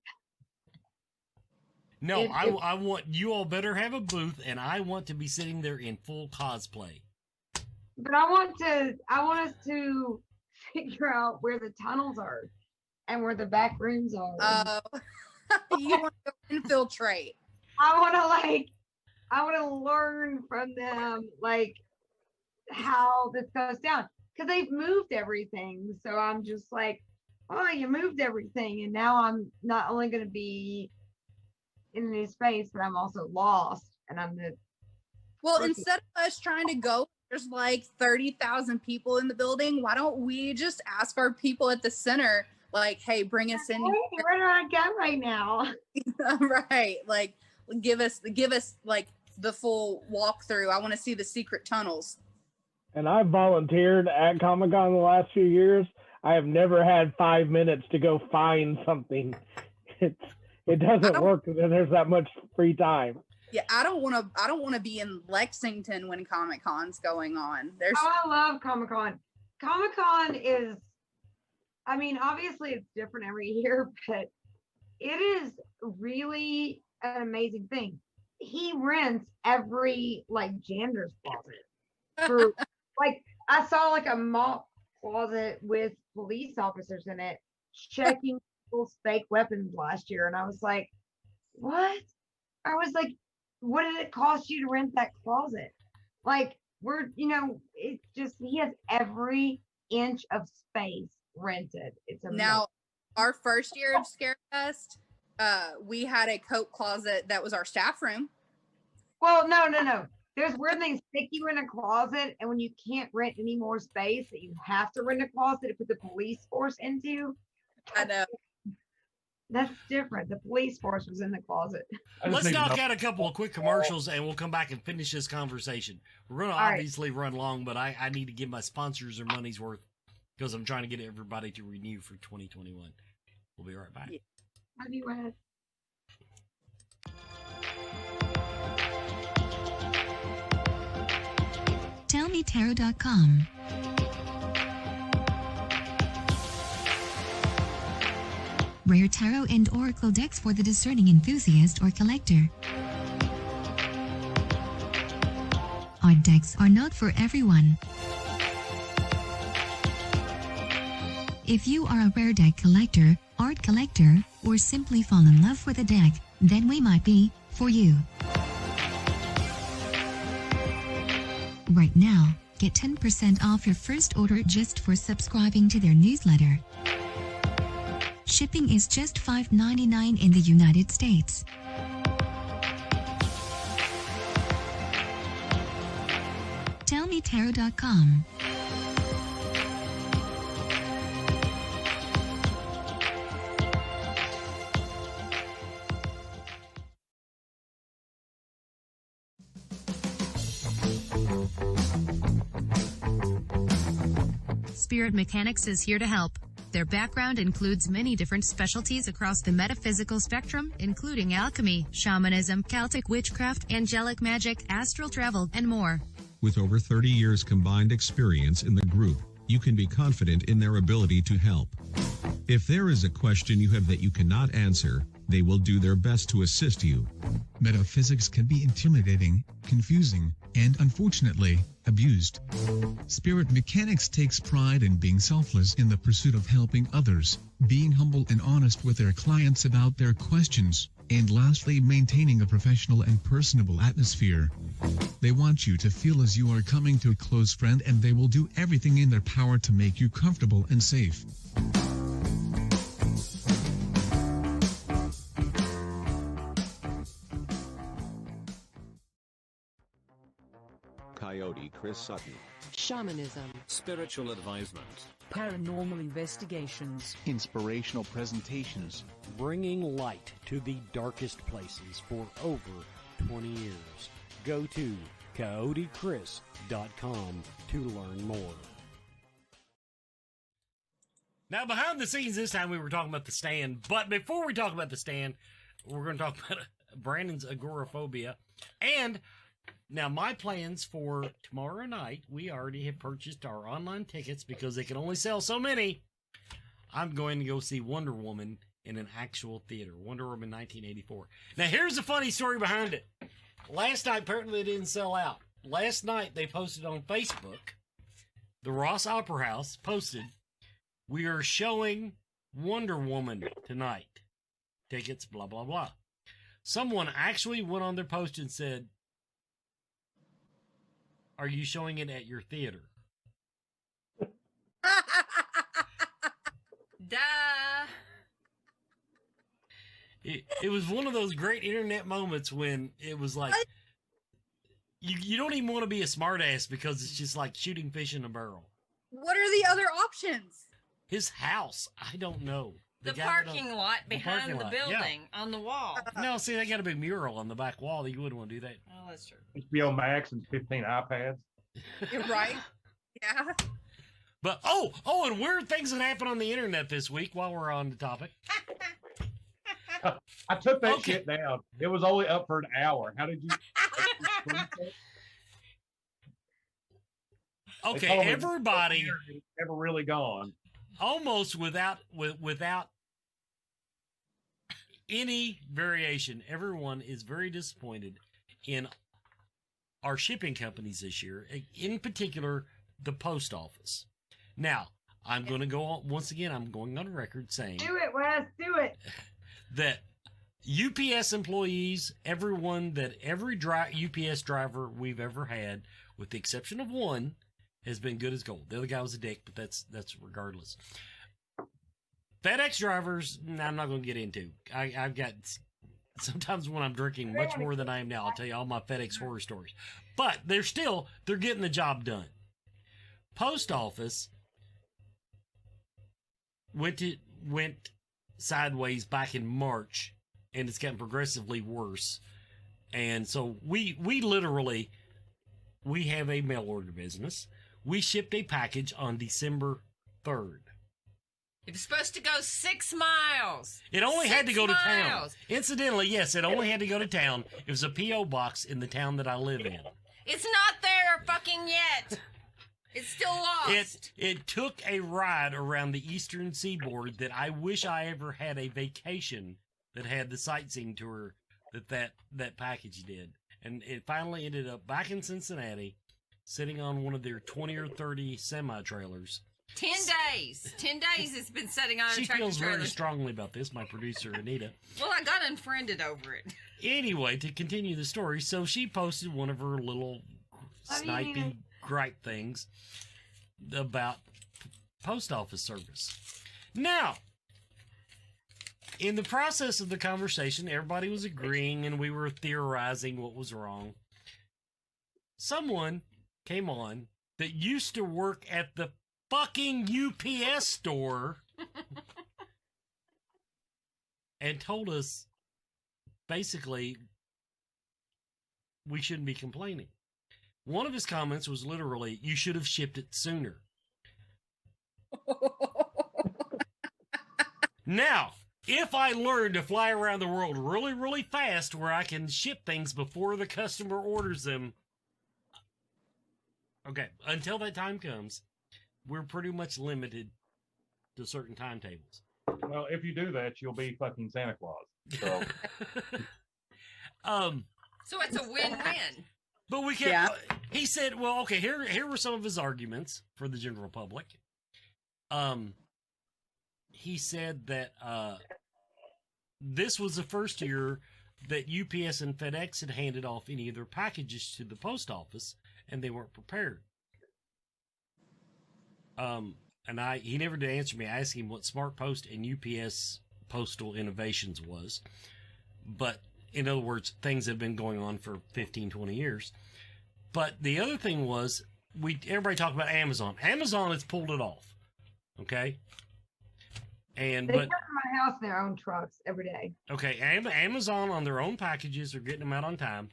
No, I want, you all better have a booth, and I want to be sitting there in full cosplay. But I want us to figure out where the tunnels are and where the back rooms are. You want to infiltrate. I want to learn from them, like, how this goes down, because they've moved everything. So I'm just like, oh, you moved everything, and now I'm not only going to be in a new space, but I'm also lost, and I'm the instead of us trying to go there's like 30,000 people in the building. Why don't we just ask our people at the center, like, hey, bring us in. Where do I go right now? Right. Like, give us like the full walkthrough. I want to see the secret tunnels. And I've volunteered at Comic-Con the last few years. I have never had 5 minutes to go find something. It doesn't work because there's that much free time. Yeah, I don't want to be in Lexington when Comic-Con's going on. I love Comic-Con. Comic-Con is, I mean, obviously it's different every year, but it is really an amazing thing. He rents every like janitor's closet for like, I saw like a mop closet with police officers in it checking people's fake weapons last year, and I was like, what? I was like, what did it cost you to rent that closet? Like, it's just, he has every inch of space rented. It's amazing. Now, our first year of Scarefest, we had a coat closet that was our staff room. Well, no. There's where they stick you in a closet, and when you can't rent any more space, that you have to rent a closet to put the police force into. I know. That's different. The police force was in the closet. Let's knock out a couple of quick commercials, and we'll come back and finish this conversation. We're going to obviously run long, but I need to give my sponsors their money's worth because I'm trying to get everybody to renew for 2021. We'll be right back. Have you had? TellMeTarot.com. Rare tarot and oracle decks for the discerning enthusiast or collector. Odd decks are not for everyone. If you are a rare deck collector, art collector, or simply fall in love with a deck, then we might be for you. Right now, get 10% off your first order just for subscribing to their newsletter. Shipping is just $5.99 in the United States. TellMeTarot.com. Spirit Mechanics is here to help. Their background includes many different specialties across the metaphysical spectrum, including alchemy, shamanism, Celtic witchcraft, angelic magic, astral travel, and more. With over 30 years combined experience in the group, you can be confident in their ability to help. If there is a question you have that you cannot answer, they will do their best to assist you. Metaphysics can be intimidating, confusing, and unfortunately, abused. Spirit Mechanics takes pride in being selfless in the pursuit of helping others, being humble and honest with their clients about their questions, and lastly, maintaining a professional and personable atmosphere. They want you to feel as you are coming to a close friend, and they will do everything in their power to make you comfortable and safe. Coyote Chris Sutton. Shamanism. Spiritual advisement. Paranormal investigations. Inspirational presentations. Bringing light to the darkest places for over 20 years. Go to coyotechris.com to learn more. Now, behind the scenes this time, we were talking about the stand. But before we talk about the stand, we're going to talk about Brandon's agoraphobia. And now, my plans for tomorrow night, we already have purchased our online tickets because they can only sell so many. I'm going to go see Wonder Woman in an actual theater. Wonder Woman 1984. Now, here's the funny story behind it. Last night, apparently they didn't sell out. Last night, they posted on Facebook, the Ross Opera House posted, we are showing Wonder Woman tonight. Tickets, blah, blah, blah. Someone actually went on their post and said, are you showing it at your theater? Duh. It was one of those great internet moments when it was like, You don't even want to be a smartass because it's just like shooting fish in a barrel. What are the other options? His house, I don't know. The guy that parking owned- lot the behind parking the lot, yeah. building on the wall. No, see, they got a big mural on the back wall. You wouldn't want to do that. Oh, that's true. HBO Max and 15 iPads. You're right. Yeah. But and weird things that happened on the internet this week while we're on the topic. I took that shit down. It was only up for an hour. How did you? Okay, everybody never really gone. Almost without any variation, everyone is very disappointed in our shipping companies this year, in particular the post office. Now, I'm going to go on once again. I'm going on record saying, Do it, Wes. Do it. that UPS employees, every UPS driver we've ever had, with the exception of one, has been good as gold. The other guy was a dick, but that's regardless. FedEx drivers, I'm not going to get into. I've got sometimes when I'm drinking much more than I am now, I'll tell you all my FedEx horror stories. But they're getting the job done. Post office went sideways back in March, and it's gotten progressively worse. And so we literally have a mail order business. We shipped a package on December 3rd. It was supposed to go 6 miles. It only had to go to town. miles. Incidentally, yes, it only had to go to town. It was a P.O. box in the town that I live in. It's not there fucking yet. It's still lost. It took a ride around the eastern seaboard that I wish I ever had a vacation that had the sightseeing tour that package did. And it finally ended up back in Cincinnati, sitting on one of their 20 or 30 semi-trailers. 10 days. 10 days it's been sitting on a She tractor feels trailer. very strongly about this, my producer, Anita. Well, I got unfriended over it. Anyway, to continue the story, so she posted one of her little snipey gripe things about post office service. Now, in the process of the conversation, everybody was agreeing and we were theorizing what was wrong. Someone came on that used to work at the fucking UPS store and told us basically we shouldn't be complaining. One of his comments was literally, "You should have shipped it sooner." Now, if I learn to fly around the world really, really fast where I can ship things before the customer orders them, okay, until that time comes, we're pretty much limited to certain timetables. Well, if you do that, you'll be fucking Santa Claus. So, So it's a win-win. But we can. He said, "Well, okay. Here were some of his arguments for the general public." He said that this was the first year that UPS and FedEx had handed off any of their packages to the post office, and they weren't prepared. And he never did answer me. I asked him what Smart Post and UPS postal innovations was, but in other words, things have been going on for 15, 20 years. But the other thing was, everybody talked about Amazon. Amazon has pulled it off. Okay? They come to my house in their own trucks every day. Okay, Amazon on their own packages are getting them out on time.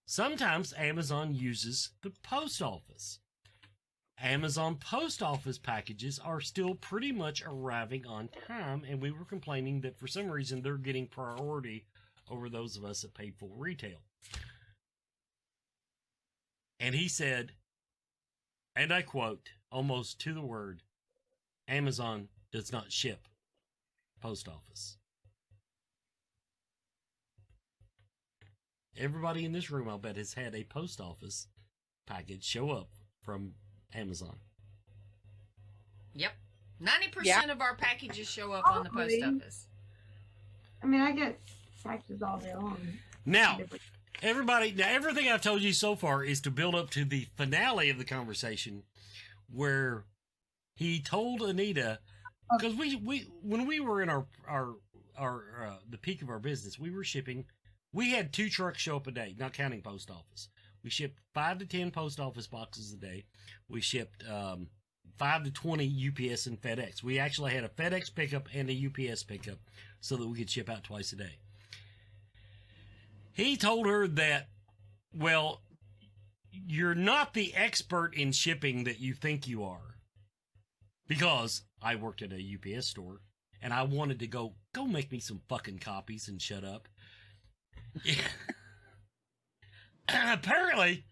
Sometimes Amazon uses the post office. Amazon post office packages are still pretty much arriving on time, and we were complaining that for some reason they're getting priority over those of us that paid full retail. And he said, and I quote, almost to the word, "Amazon does not ship post office." Everybody in this room, I'll bet, has had a post office package show up from Amazon. Yep. 90% of our packages show up on the post office. I mean, I get packages all day long. Now, everything I've told you so far is to build up to the finale of the conversation where he told Anita, because when we were in our the peak of our business, we were shipping. We had 2 trucks show up a day, not counting post office. We shipped 5 to 10 post office boxes a day. We shipped 5 to 20 UPS and FedEx. We actually had a FedEx pickup and a UPS pickup so that we could ship out twice a day. He told her that, well, you're not the expert in shipping that you think you are. Because I worked at a UPS store and I wanted to go make me some fucking copies and shut up. Apparently,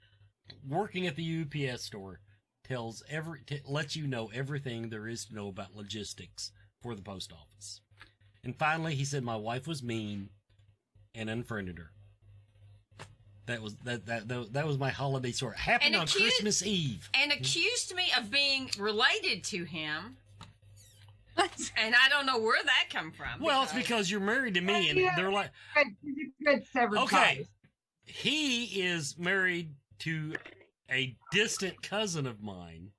working at the UPS store lets you know everything there is to know about logistics for the post office. And finally, he said my wife was mean and unfriended her. That was my holiday story. Happened on Christmas Eve. And accused me of being related to him. And I don't know where that come from. Well, it's because you're married to me, and they're like, okay, he is married to a distant cousin of mine.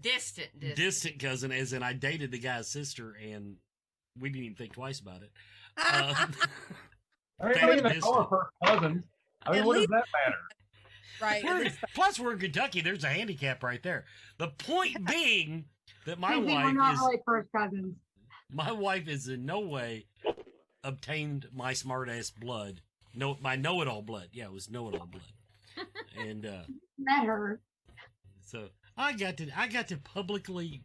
Distant cousin, as in I dated the guy's sister, and we didn't even think twice about it. I mean, they call her cousin. I mean, what does that matter? Right. Plus, we're in Kentucky. There's a handicap right there. The point being that my we're not really first cousins. My wife is in no way obtained my smart-ass blood. No, my know-it-all blood. Yeah, it was know-it-all blood. And Met her. So I got to publicly.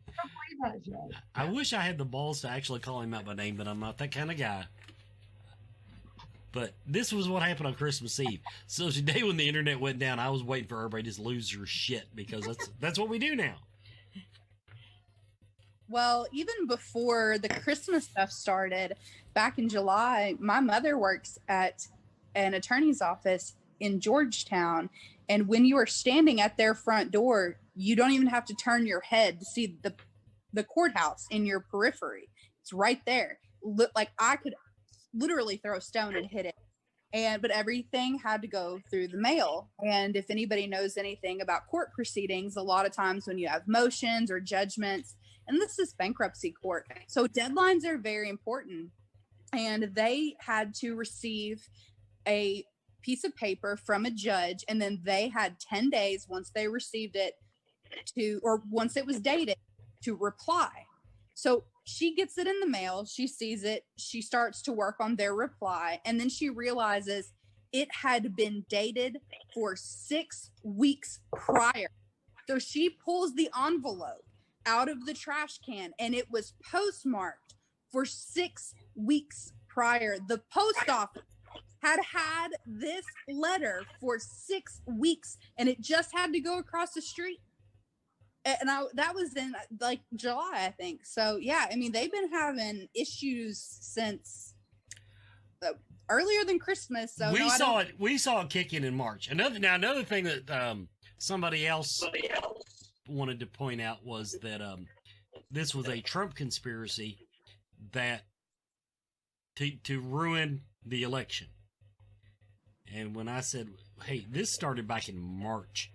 I wish I had the balls to actually call him out by name, but I'm not that kind of guy. But this was what happened on Christmas Eve. So today when the internet went down, I was waiting for everybody to just lose their shit because that's what we do now. Well, even before the Christmas stuff started, back in July, my mother works at an attorney's office in Georgetown. And when you are standing at their front door, you don't even have to turn your head to see the courthouse in your periphery. It's right there. Look, like I could literally throw a stone and hit it. But everything had to go through the mail. And if anybody knows anything about court proceedings, a lot of times when you have motions or judgments, and this is bankruptcy court, so deadlines are very important. And they had to receive a piece of paper from a judge, and then they had 10 days once they received it or once it was dated to reply. So she gets it in the mail, she sees it, she starts to work on their reply, and then she realizes it had been dated for 6 weeks prior. So she pulls the envelope out of the trash can, and it was postmarked for 6 weeks prior. The post office had this letter for 6 weeks, and it just had to go across the street. And that was in like July, I think. So yeah, I mean, they've been having issues since earlier than Christmas. So we saw it kick in March. Another thing that somebody else wanted to point out was that this was a Trump conspiracy that to ruin the election. And when I said, "Hey, this started back in March,"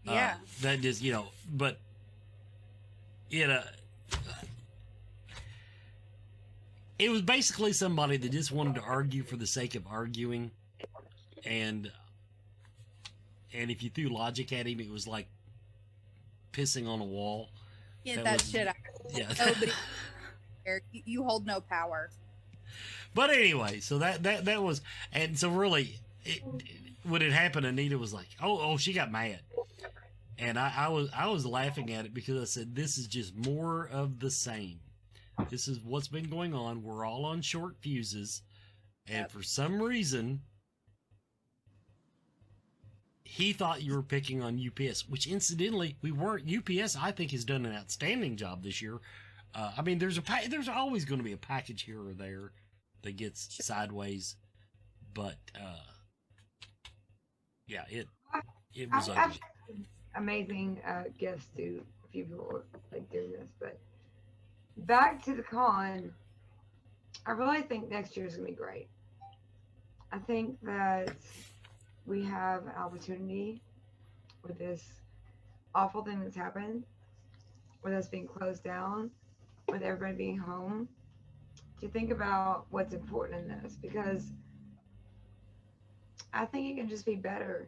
yeah, that is, but it was basically somebody that just wanted to argue for the sake of arguing, and if you threw logic at him, it was like pissing on a wall. Get that shit out. Yeah. Nobody, you hold no power. But anyway, so that was, and so really, when it happened, Anita was like, "Oh, she got mad," and I was laughing at it because I said, "This is just more of the same. This is what's been going on. We're all on short fuses, and for some reason." He thought you were picking on UPS, which incidentally, we weren't. UPS, I think, has done an outstanding job this year. I mean, there's always going to be a package here or there that gets sideways, but yeah, it was ugly. Amazing gifts to a few people like doing this, but back to the con. I really think next year is gonna be great. I think that we have an opportunity with this awful thing that's happened, with us being closed down, with everybody being home, to think about what's important in this, because I think it can just be better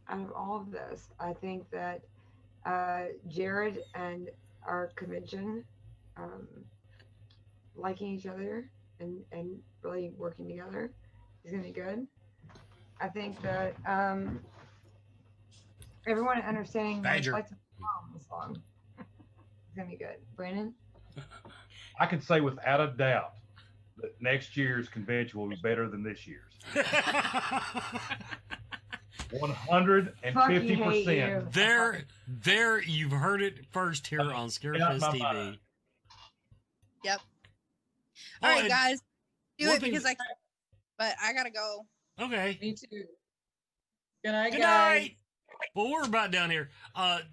out of all of this. I think that Jared and our convention liking each other and really working together is going to be good. I think that everyone understanding what it's like to be mom this long is going to be good. Brandon? I can say without a doubt that next year's convention will be better than this year's. 150%. There, you've heard it first here on Scarefest TV. Yep. Oh, All right, guys. Do one it thing- because I can't, but I gotta go. Okay. Me too. Good night, Good guys. night. Well, we're about down here.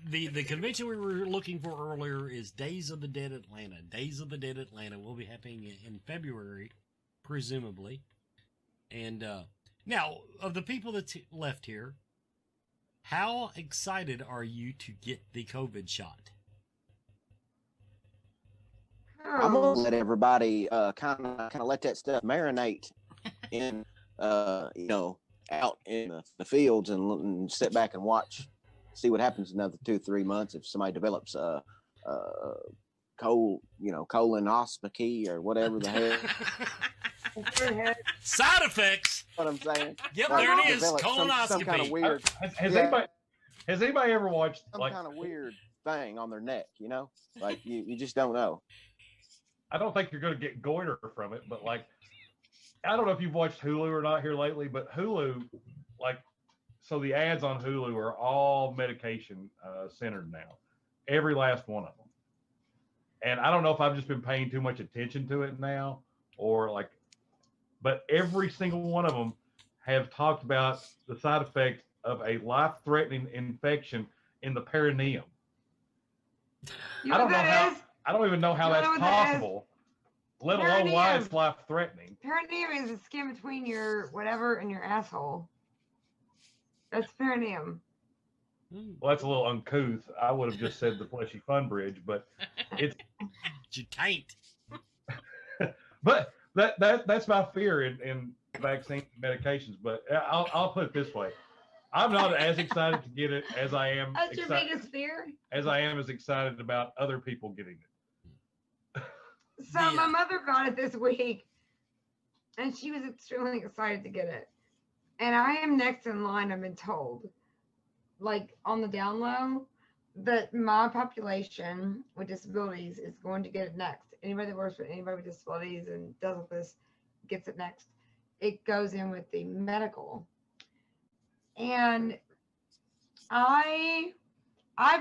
The convention we were looking for earlier is Days of the Dead Atlanta. Days of the Dead Atlanta will be happening in February, presumably. And now, of the people that's left here, how excited are you to get the COVID shot? I'm gonna let everybody kind of let that stuff marinate in out in the fields and sit back and watch, see what happens in another 2-3 months if somebody develops colonoscopy or whatever the hell. Side effects. What I'm saying. Yep, Like, there it is. develop Colonoscopy. some kind of weird. Has anybody ever watched some kind of weird thing on their neck? You know, like you just don't know. I don't think you're going to get goiter from it, but like, I don't know if you've watched Hulu or not here lately, but Hulu, so the ads on Hulu are all medication centered now, every last one of them. And I don't know if I've just been paying too much attention to it now, but every single one of them have talked about the side effects of a life-threatening infection in the perineum. I don't even know how that's possible, let alone why it's life-threatening. Perineum is the skin between your whatever and your asshole. That's perineum. Well, that's a little uncouth. I would have just said the fleshy fun bridge, but it's you can't. But that's my fear in vaccine medications. But I'll put it this way: I'm not as excited to get it as I am. That's your biggest fear? As I am as excited about other people getting it. So my mother got it this week, and she was extremely excited to get it. And I am next in line, I've been told, like on the down low, that my population with disabilities is going to get it next. Anybody that works with anybody with disabilities and does this gets it next. It goes in with the medical. And I've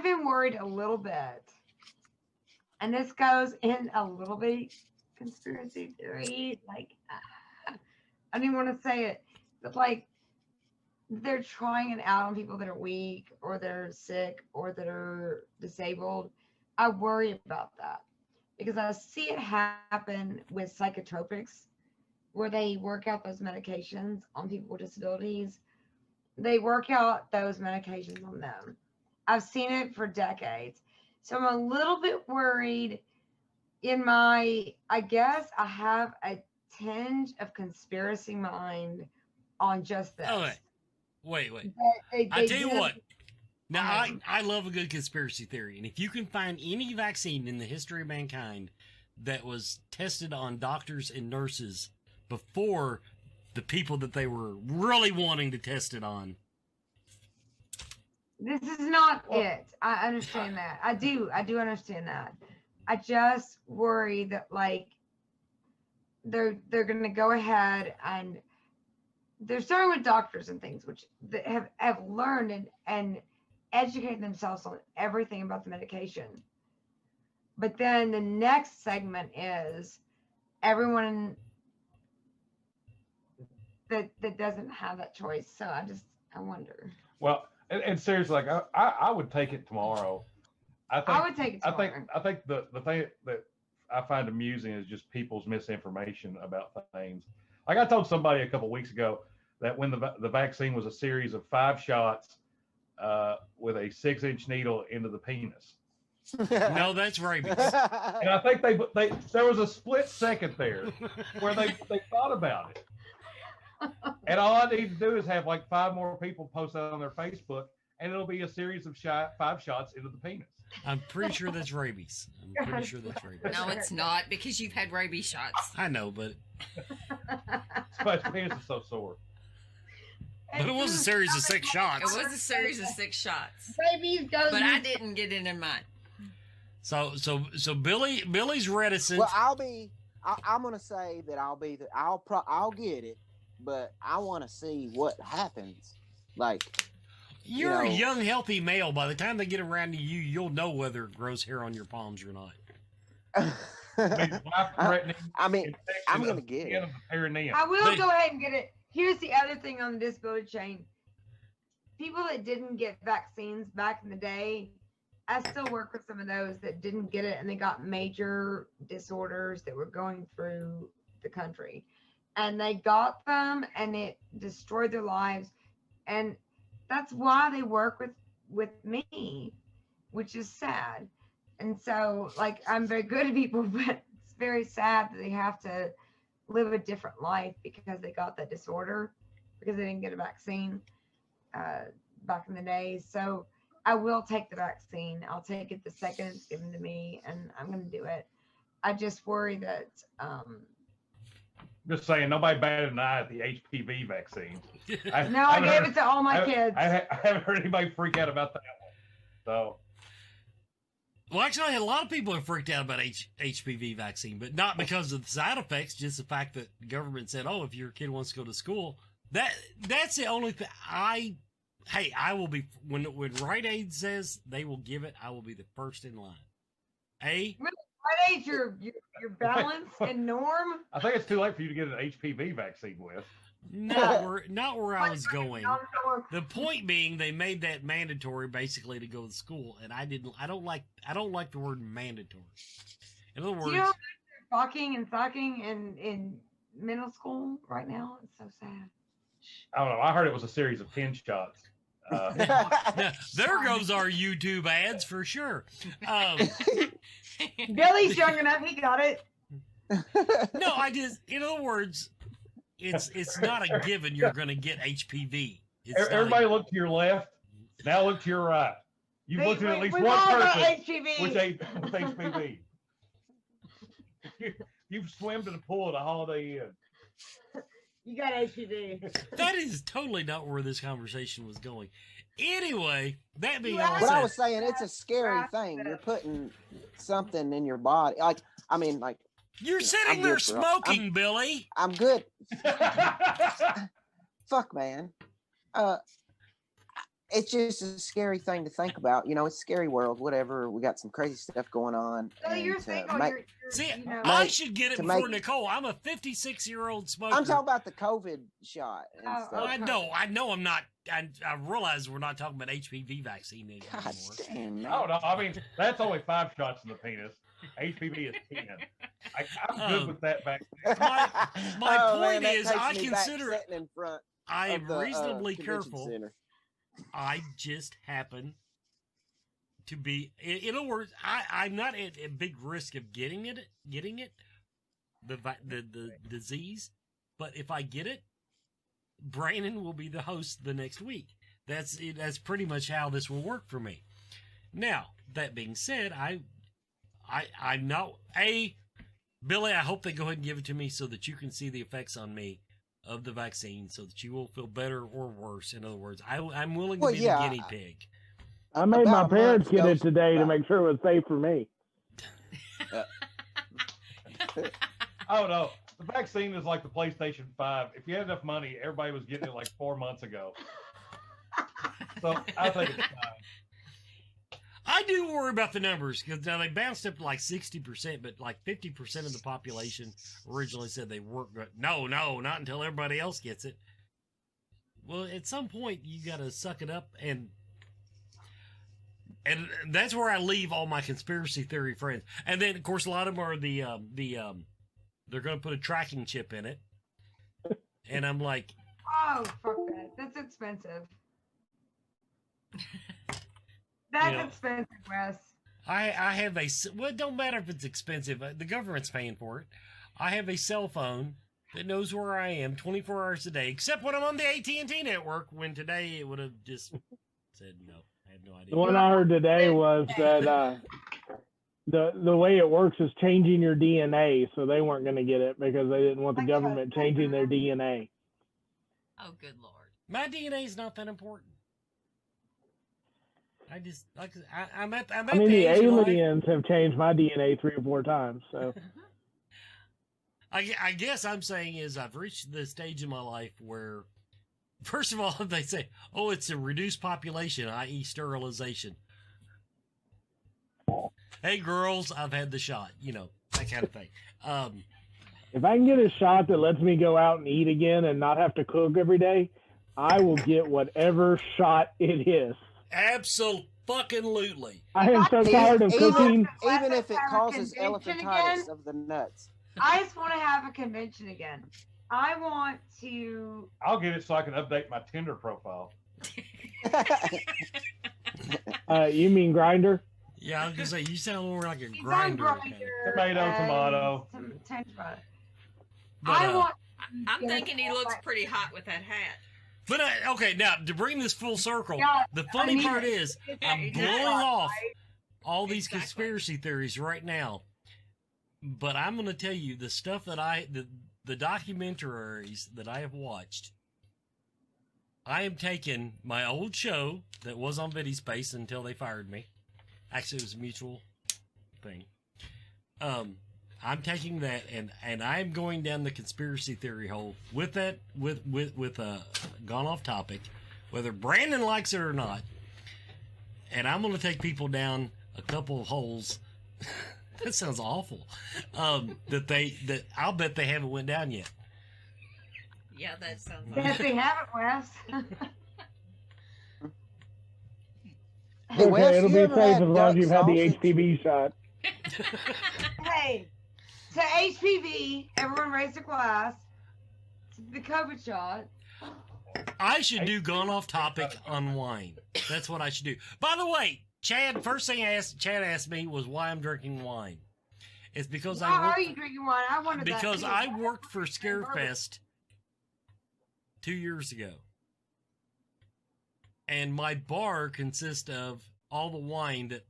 been worried a little bit. And this goes in a little bit conspiracy theory. Like, I don't even want to say it, but like, they're trying it out on people that are weak or that are sick or that are disabled. I worry about that because I see it happen with psychotropics where they work out those medications on people with disabilities. They work out those medications on them. I've seen it for decades. So I'm a little bit worried I guess I have a tinge of conspiracy mind on just this. Oh, wait. They I tell you what. Now, I love a good conspiracy theory. And if you can find any vaccine in the history of mankind that was tested on doctors and nurses before the people that they were really wanting to test it on. This is not it. I understand that. I do understand that. I just worry that like they're going to go ahead and they're starting with doctors and things which have learned and educated themselves on everything about the medication. But then the next segment is everyone that doesn't have that choice. So I wonder. Well, and seriously, like I would take it tomorrow. I would take it tomorrow. I think the thing that I find amusing is just people's misinformation about things. Like I told somebody a couple weeks ago that when the vaccine was a series of 5 shots with a 6-inch needle into the penis. No, that's rabies. And I think there was a split second there where they thought about it. And all I need to do is have like 5 more people post that on their Facebook, and it'll be a series of 5 shots into the penis. I'm pretty sure that's rabies. I'm pretty sure that's rabies. No, it's not, because you've had rabies shots. I know, but My penis is so sore. But it was a series of 6 shots. It was a series of 6 shots. Babies goes. But I didn't get it in mine. So Billy's reticent. Well, I'm gonna say that I'll get it, but I want to see what happens. Like, You're a young, healthy male. By the time they get around to you, you'll know whether it grows hair on your palms or not. I mean, I'm gonna get it. I will go ahead and get it. Here's the other thing on the disability chain. People that didn't get vaccines back in the day, I still work with some of those that didn't get it, and they got major disorders that were going through the country. And they got them, and it destroyed their lives. And that's why they work with me, which is sad. And so, like, I'm very good to people, but it's very sad that they have to live a different life because they got that disorder, because they didn't get a vaccine back in the day. So I will take the vaccine. I'll take it the second it's given to me, and I'm going to do it. I just worry that... Just saying, nobody batted an eye at the HPV vaccine. I gave it to all my kids. I haven't heard anybody freak out about that one. So... Well, actually, a lot of people are freaked out about HPV vaccine, but not because of the side effects, just the fact that the government said, oh, if your kid wants to go to school, that's the only thing. I will be, when Rite Aid says they will give it, I will be the first in line. Rite Aid, your balance and norm? I think it's too late for you to get an HPV vaccine with. Not where I was going. The point being, they made that mandatory basically to go to school, and I don't like the word mandatory. In other words, you know, fucking and sucking in middle school right now. It's so sad. I don't know. I heard it was a series of 10 shots. There goes our YouTube ads for sure. Billy's young enough; he got it. No, in other words. It's not a given you're going to get HPV. Everybody look to your left. Now look to your right. You've looked at least one person with HPV. You've swam in the pool at a Holiday Inn. You got HPV. That is totally not where this conversation was going. Anyway, that being all what said, I was saying, it's a scary thing. You're putting something in your body. Like, you're sitting there smoking, Billy. I'm good. Fuck, man. It's just a scary thing to think about. You know, it's a scary world, whatever. We got some crazy stuff going on. So you're saying, I should get it before Nicole. I'm a 56-year-old smoker. I'm talking about the COVID shot. I know I'm not. I realize we're not talking about HPV vaccine anymore. God damn, man. No, I mean, that's only 5 shots in the penis. HPV is 10. I'm good with that vaccine. My point is, I consider I am reasonably careful. Center. I just happen to be, in other words, I'm not at a big risk of getting it, the disease. But if I get it, Brandon will be the host the next week. That's pretty much how this will work for me. Now, that being said, I'm not Billy. I hope they go ahead and give it to me so that you can see the effects on me of the vaccine, so that you will feel better or worse. In other words, I'm willing to be the guinea pig. I made my parents get it today to make sure it was safe for me. Oh no, the vaccine is like the PlayStation 5. If you had enough money, everybody was getting it like 4 months ago. So I think it's fine. I do worry about the numbers, because now they bounced up to like 60%, but like 50% of the population originally said they weren't good. No, not until everybody else gets it. Well, at some point you got to suck it up, and that's where I leave all my conspiracy theory friends. And then, of course, a lot of them are they're going to put a tracking chip in it, and I'm like, oh, fuck that. That's expensive. That's expensive, Wes. I have well, it don't matter if it's expensive. The government's paying for it. I have a cell phone that knows where I am 24 hours a day, except when I'm on the AT&T network, when today it would have just said no. I have no idea. The one I heard today was that the way it works is changing your DNA, so they weren't going to get it because they didn't want the government changing their DNA. Oh, good Lord. My DNA is not that important. I just I'm at I mean, the the age in life- aliens have changed my DNA 3 or 4 times, so. I guess I'm saying is I've reached the stage in my life where, first of all, they say, oh, it's a reduced population, i.e. sterilization. Hey, girls, I've had the shot, that kind of thing. If I can get a shot that lets me go out and eat again and not have to cook every day, I will get whatever shot it is. Absolutely. I am so tired of cooking. Even if it causes convention elephantitis again? of the nuts. I just want to have a convention again. I want to. I'll get it so I can update my Tinder profile. You mean grinder? Yeah, I was gonna say you sound more like a He's grinder. on Grindr, Tomato. But, I'm thinking he looks pretty hot with that hat. But okay, now to bring this full circle, Yeah, the funny I mean, part is I'm he blowing does. off all these conspiracy theories right now. But I'm going to tell you the stuff that the documentaries that I have watched. I am taking my old show that was on VidiSpace until they fired me. Actually, it was a mutual thing. I'm taking that and I'm going down the conspiracy theory hole with that with gone off topic, whether Brandon likes it or not. And I'm going to take people down a couple of holes. That sounds awful. That I'll bet they haven't went down yet. Yeah, that sounds Yes, they haven't, Wes. Hey, Wes, Okay, it'll you be ever safe had as long duck as you've had the sausage? HPV shot. Hey, to HPV, everyone raise a glass. To the COVID shot. I should do gone off topic on wine. That's what I should do. By the way, Chad, first thing Chad asked me was why I'm drinking wine. It's because Why are you drinking wine? I wanted that because too. I worked for Scarefest 2 years ago. And my bar consists of all the wine that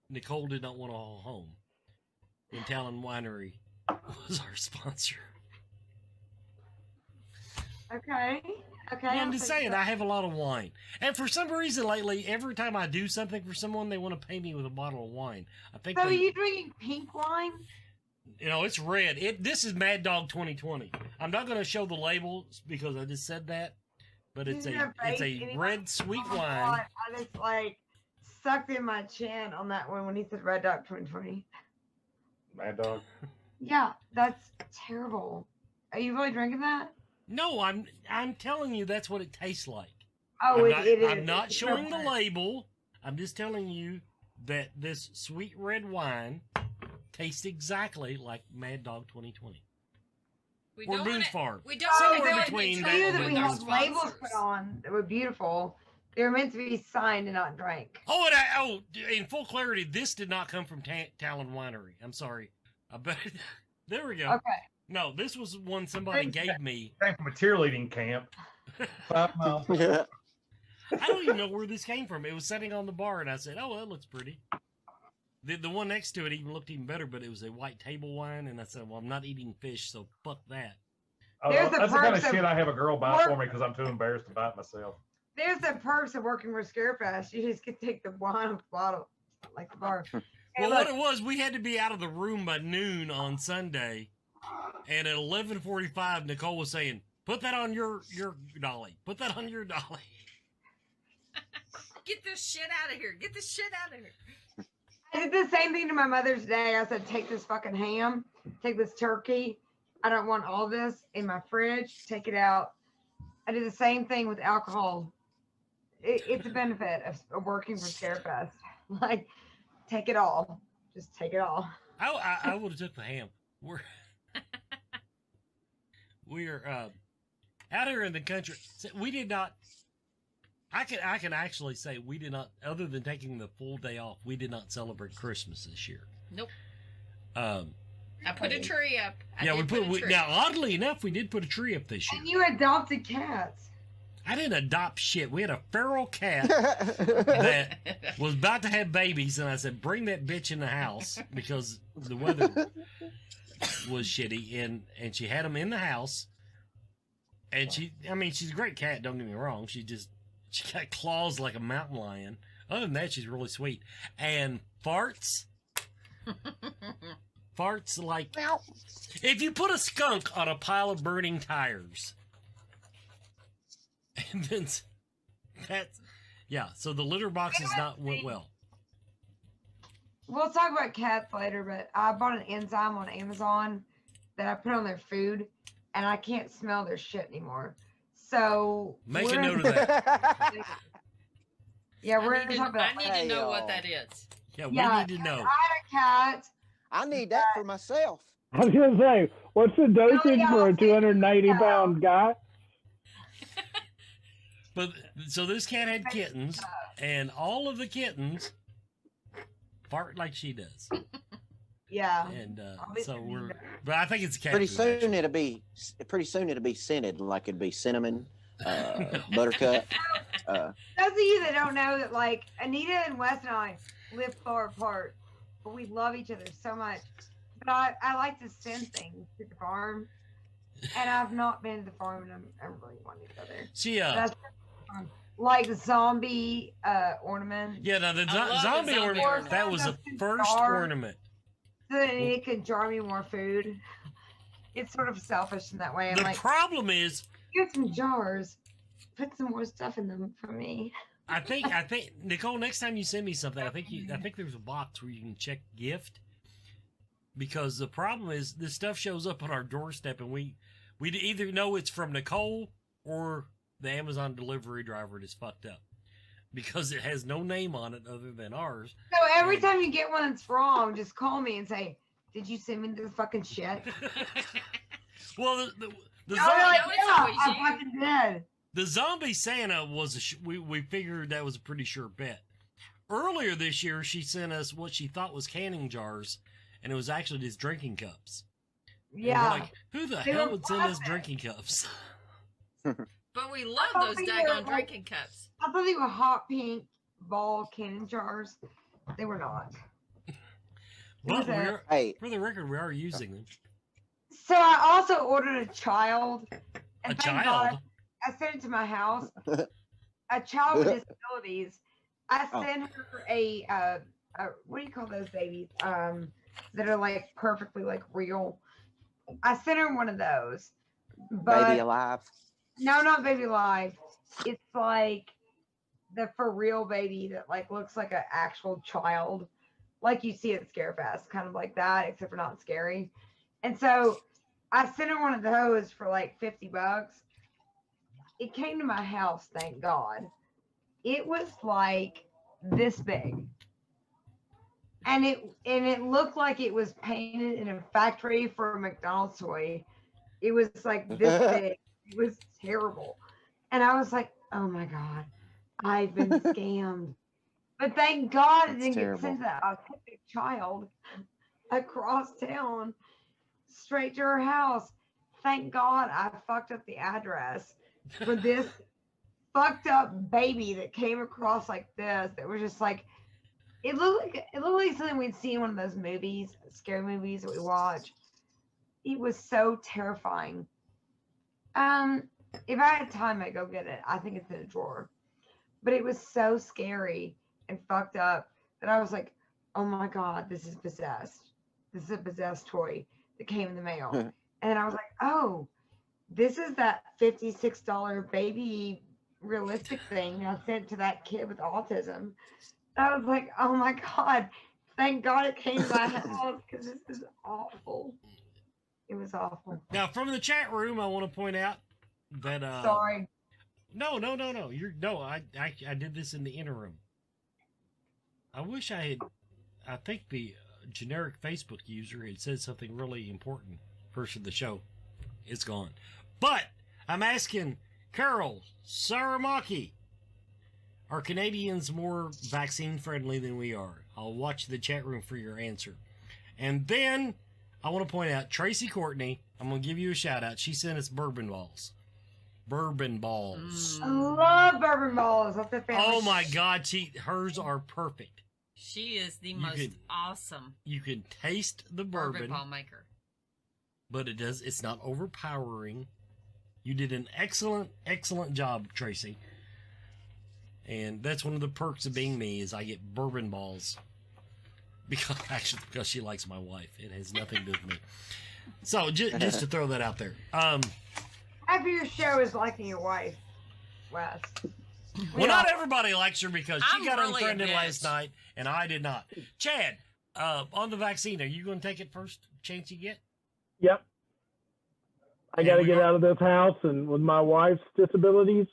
Nicole did not want to haul home. And Talon Winery was our sponsor. Okay. Okay. Yeah, I'm just saying, I have a lot of wine. And for some reason lately, every time I do something for someone, they want to pay me with a bottle of wine. I think So are you drinking pink wine? it's red. This is Mad Dog 2020. I'm not going to show the labels because I just said that, but it's a red sweet Oh, wine. God, I just sucked in my chin on that one when he said Red Dog 2020. Mad Dog. Yeah, that's terrible. Are you really drinking that? No, I'm telling you that's what it tastes like. Oh, it is. I'm not It's showing the different. label. I'm just telling you that this sweet red wine tastes exactly like Mad Dog 2020. We Or don't Booze wanna- Farm. we don't Somewhere wanna get between in that trouble and that we Booze have Farm. labels put on that were beautiful. They were meant to be signed and not drank. Oh, in full clarity, this did not come from Talon Winery. I'm sorry. I bet. There we go. Okay. No, this was one somebody gave me. Came from a cheerleading camp. 5 miles. I don't even know where this came from. It was sitting on the bar, and I said, "Oh, that looks pretty." The one next to it even looked even better, but it was a white table wine, and I said, "Well, I'm not eating fish, so fuck that." There's the That's the kind of perks of shit I have a girl buy for work- me because I'm too embarrassed to buy it myself. There's the perks of working for Scarefest. You just get to take the wine off the bottle, like the bar. Hey, Well, look, what it was, we had to be out of the room by noon on Sunday, and at 11:45, Nicole was saying, "Put that on your dolly. Put that on your dolly." Get this shit out of here. Get this shit out of here. I did the same thing to my mother's day. I said, take this fucking ham, take this turkey. I don't want all this in my fridge. Take it out. I did the same thing with alcohol. It's a benefit of working for Scarefest. Like, take it all. Just take it all. I would have took the ham. We're out here in the country. We did not. I can actually say we did not. Other than taking the full day off, we did not celebrate Christmas this year. Nope. I put a tree up. Now oddly enough, we did put a tree up this year. And you adopted cats. I didn't adopt shit. We had a feral cat that was about to have babies, and I said, "Bring that bitch in the house," because the weather was shitty, and she had them in the house. And she's a great cat. Don't get me wrong. She got claws like a mountain lion. Other than that, she's really sweet. And farts like if you put a skunk on a pile of burning tires. And then so the litter box is not went well. We'll talk about cats later, but I bought an enzyme on Amazon that I put on their food, and I can't smell their shit anymore. So make a note of that. Yeah, we're going to talk about I need to know what that is. Yeah, we need to know. I had a cat. I need that for myself. I was gonna say, what's the dosage for a 290-pound guy? But so this cat had kittens, and all of the kittens fart like she does. Yeah. And but I think it's cat. Pretty soon it'll be scented, like it'd be cinnamon, buttercup. Those of you that don't know that, like, Anita and Wes and I live far apart, but we love each other so much. But I like to send things to the farm, and I've not been to the farm, and I really want to go there. That's like zombie ornament. Yeah, now the zombie ornament, that was the first ornament. So that it could jar me more food. It's sort of selfish in that way. I'm the like, problem is, get some jars, put some more stuff in them for me. I think Nicole, next time you send me something, I think there's a box where you can check gift, because the problem is this stuff shows up on our doorstep, and we either know it's from Nicole or the Amazon delivery driver just fucked up, because it has no name on it other than ours. So every time you get one that's wrong, just call me and say, "Did you send me this fucking shit?" Well, I fucking did. The zombie Santa was we figured that was a pretty sure bet. Earlier this year, she sent us what she thought was canning jars, and it was actually just drinking cups. Yeah. And we're like, who the hell would send us drinking cups? But we love those daggone drinking cups. I thought they were hot pink ball cannon jars. They were not. But for the record, we are using them. So I also ordered a child. And a thank child? God, I sent it to my house. A child with disabilities. I sent her a what do you call those babies? That are like perfectly like real. I sent her one of those. But Baby alive. No, not baby alive. It's like the for real baby that like looks like an actual child, like you see at Scarefest, kind of like that, except for not scary. And so I sent her one of those for like $50. It came to my house, thank God. It was like this big. And it looked like it was painted in a factory for a McDonald's toy. It was like this big. It was terrible. And I was like, oh my God, I've been scammed. But thank God it didn't get sent to that autistic child across town straight to her house. Thank God I fucked up the address for this fucked up baby that came across like this. That was just like, it looked like something we'd see in one of those movies, scary movies that we watch. It was so terrifying. If I had time, I'd go get it. I think it's in a drawer. But it was so scary and fucked up that I was like, oh my God, this is possessed. This is a possessed toy that came in the mail. And then I was like, oh, this is that $56 baby realistic thing I sent to that kid with autism. I was like, oh my God, thank God it came to my house, because this is awful. It was awful. Now, from the chat room, I want to point out that sorry. No. I did this in the interim. I wish I think the generic Facebook user had said something really important first of the show. It's gone. But I'm asking Carol Saramaki, are Canadians more vaccine friendly than we are? I'll watch the chat room for your answer. And then I want to point out Tracy Courtney. I'm going to give you a shout out. She sent us bourbon balls. Bourbon balls. I love bourbon balls. That's a family. Oh my God, hers are perfect. She is the most awesome. You can taste the bourbon ball maker, but it's not overpowering. You did an excellent job, Tracy. And that's one of the perks of being me is I get bourbon balls because she likes my wife. It has nothing to do with me. So just to throw that out there. Half of your show is liking your wife, Wes. Well, not everybody likes her because she got really unfriended last night, and I did not. Chad, on the vaccine, are you going to take it first chance you get? Yep. I got to get out of this house, and with my wife's disabilities,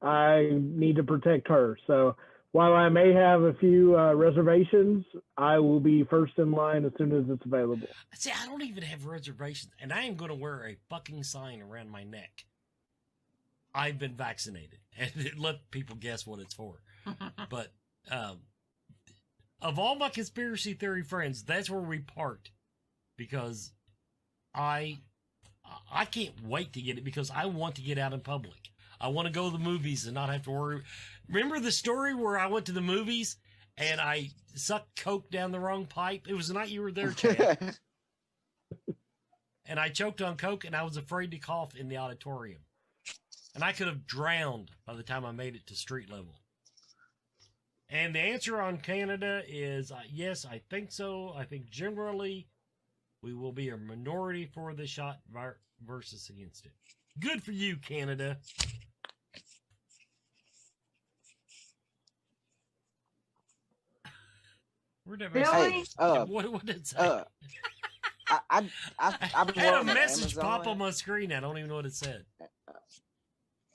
I need to protect her. So while I may have a few reservations, I will be first in line as soon as it's available. See, I don't even have reservations, and I am going to wear a fucking sign around my neck. I've been vaccinated, and let people guess what it's for. But of all my conspiracy theory friends, that's where we part, because I can't wait to get it because I want to get out in public. I want to go to the movies and not have to worry. Remember the story where I went to the movies and I sucked Coke down the wrong pipe? It was the night you were there, Chad. And I choked on Coke and I was afraid to cough in the auditorium. And I could have drowned by the time I made it to street level. And the answer on Canada is yes, I think so. I think generally we will be a minority for the shot versus against it. Good for you, Canada. Where'd that Really? What did it say? I've been had a on message Amazon, pop on my screen. I don't even know what it said.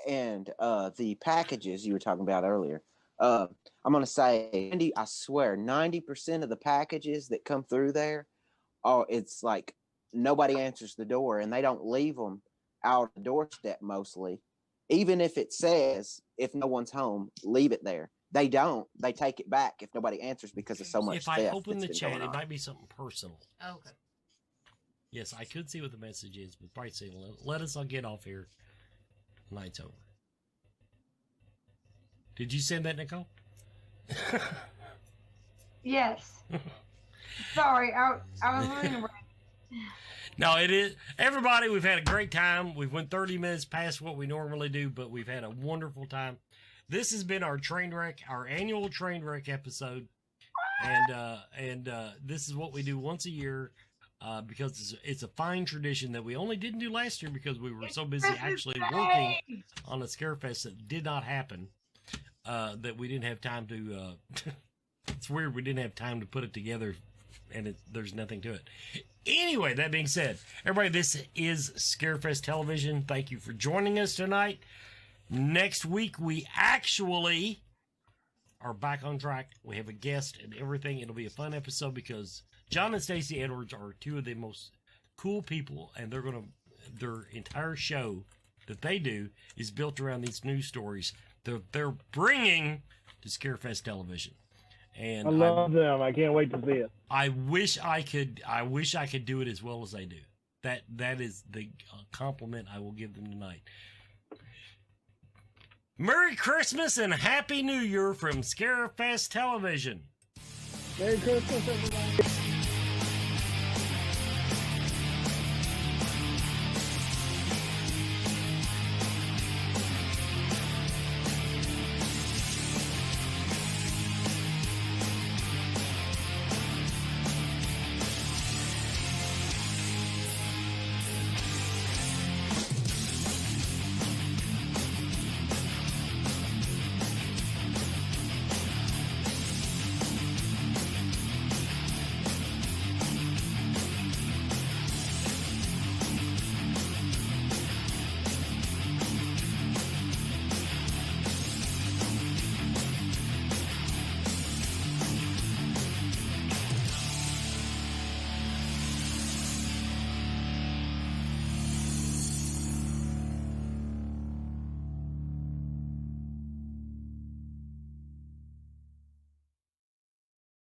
and the packages you were talking about earlier. I'm gonna say, I swear, 90% of the packages that come through there, it's like nobody answers the door, and they don't leave them out the doorstep mostly. Even if it says, if no one's home, leave it there. They don't. They take it back if nobody answers because of so much If theft. I open the that's chat, been going it on. might be something personal. Okay. Yes, I could see what the message is, but probably say, let us all get off here. Night's over. Did you send that, Nicole? Yes. Sorry, I was looking around. No, it is. Everybody, we've had a great time. We've went 30 minutes past what we normally do, but we've had a wonderful time. This has been our train wreck, our annual train wreck episode. And this is what we do once a year because it's a fine tradition that we only didn't do last year because we were so busy actually working on a Scarefest that did not happen that we didn't have time to... it's weird we didn't have time to put it together and there's nothing to it. Anyway, that being said, everybody, this is Scarefest Television. Thank you for joining us tonight. Next week, we actually are back on track. We have a guest and everything. It'll be a fun episode because John and Stacey Edwards are two of the most cool people, and their entire show that they do is built around these news stories they're bringing to Scarefest Television. And I love them. I can't wait to see it. I wish I could do it as well as they do. That is the compliment I will give them tonight. Merry Christmas and Happy New Year from Scarefest Television. Merry Christmas, everybody.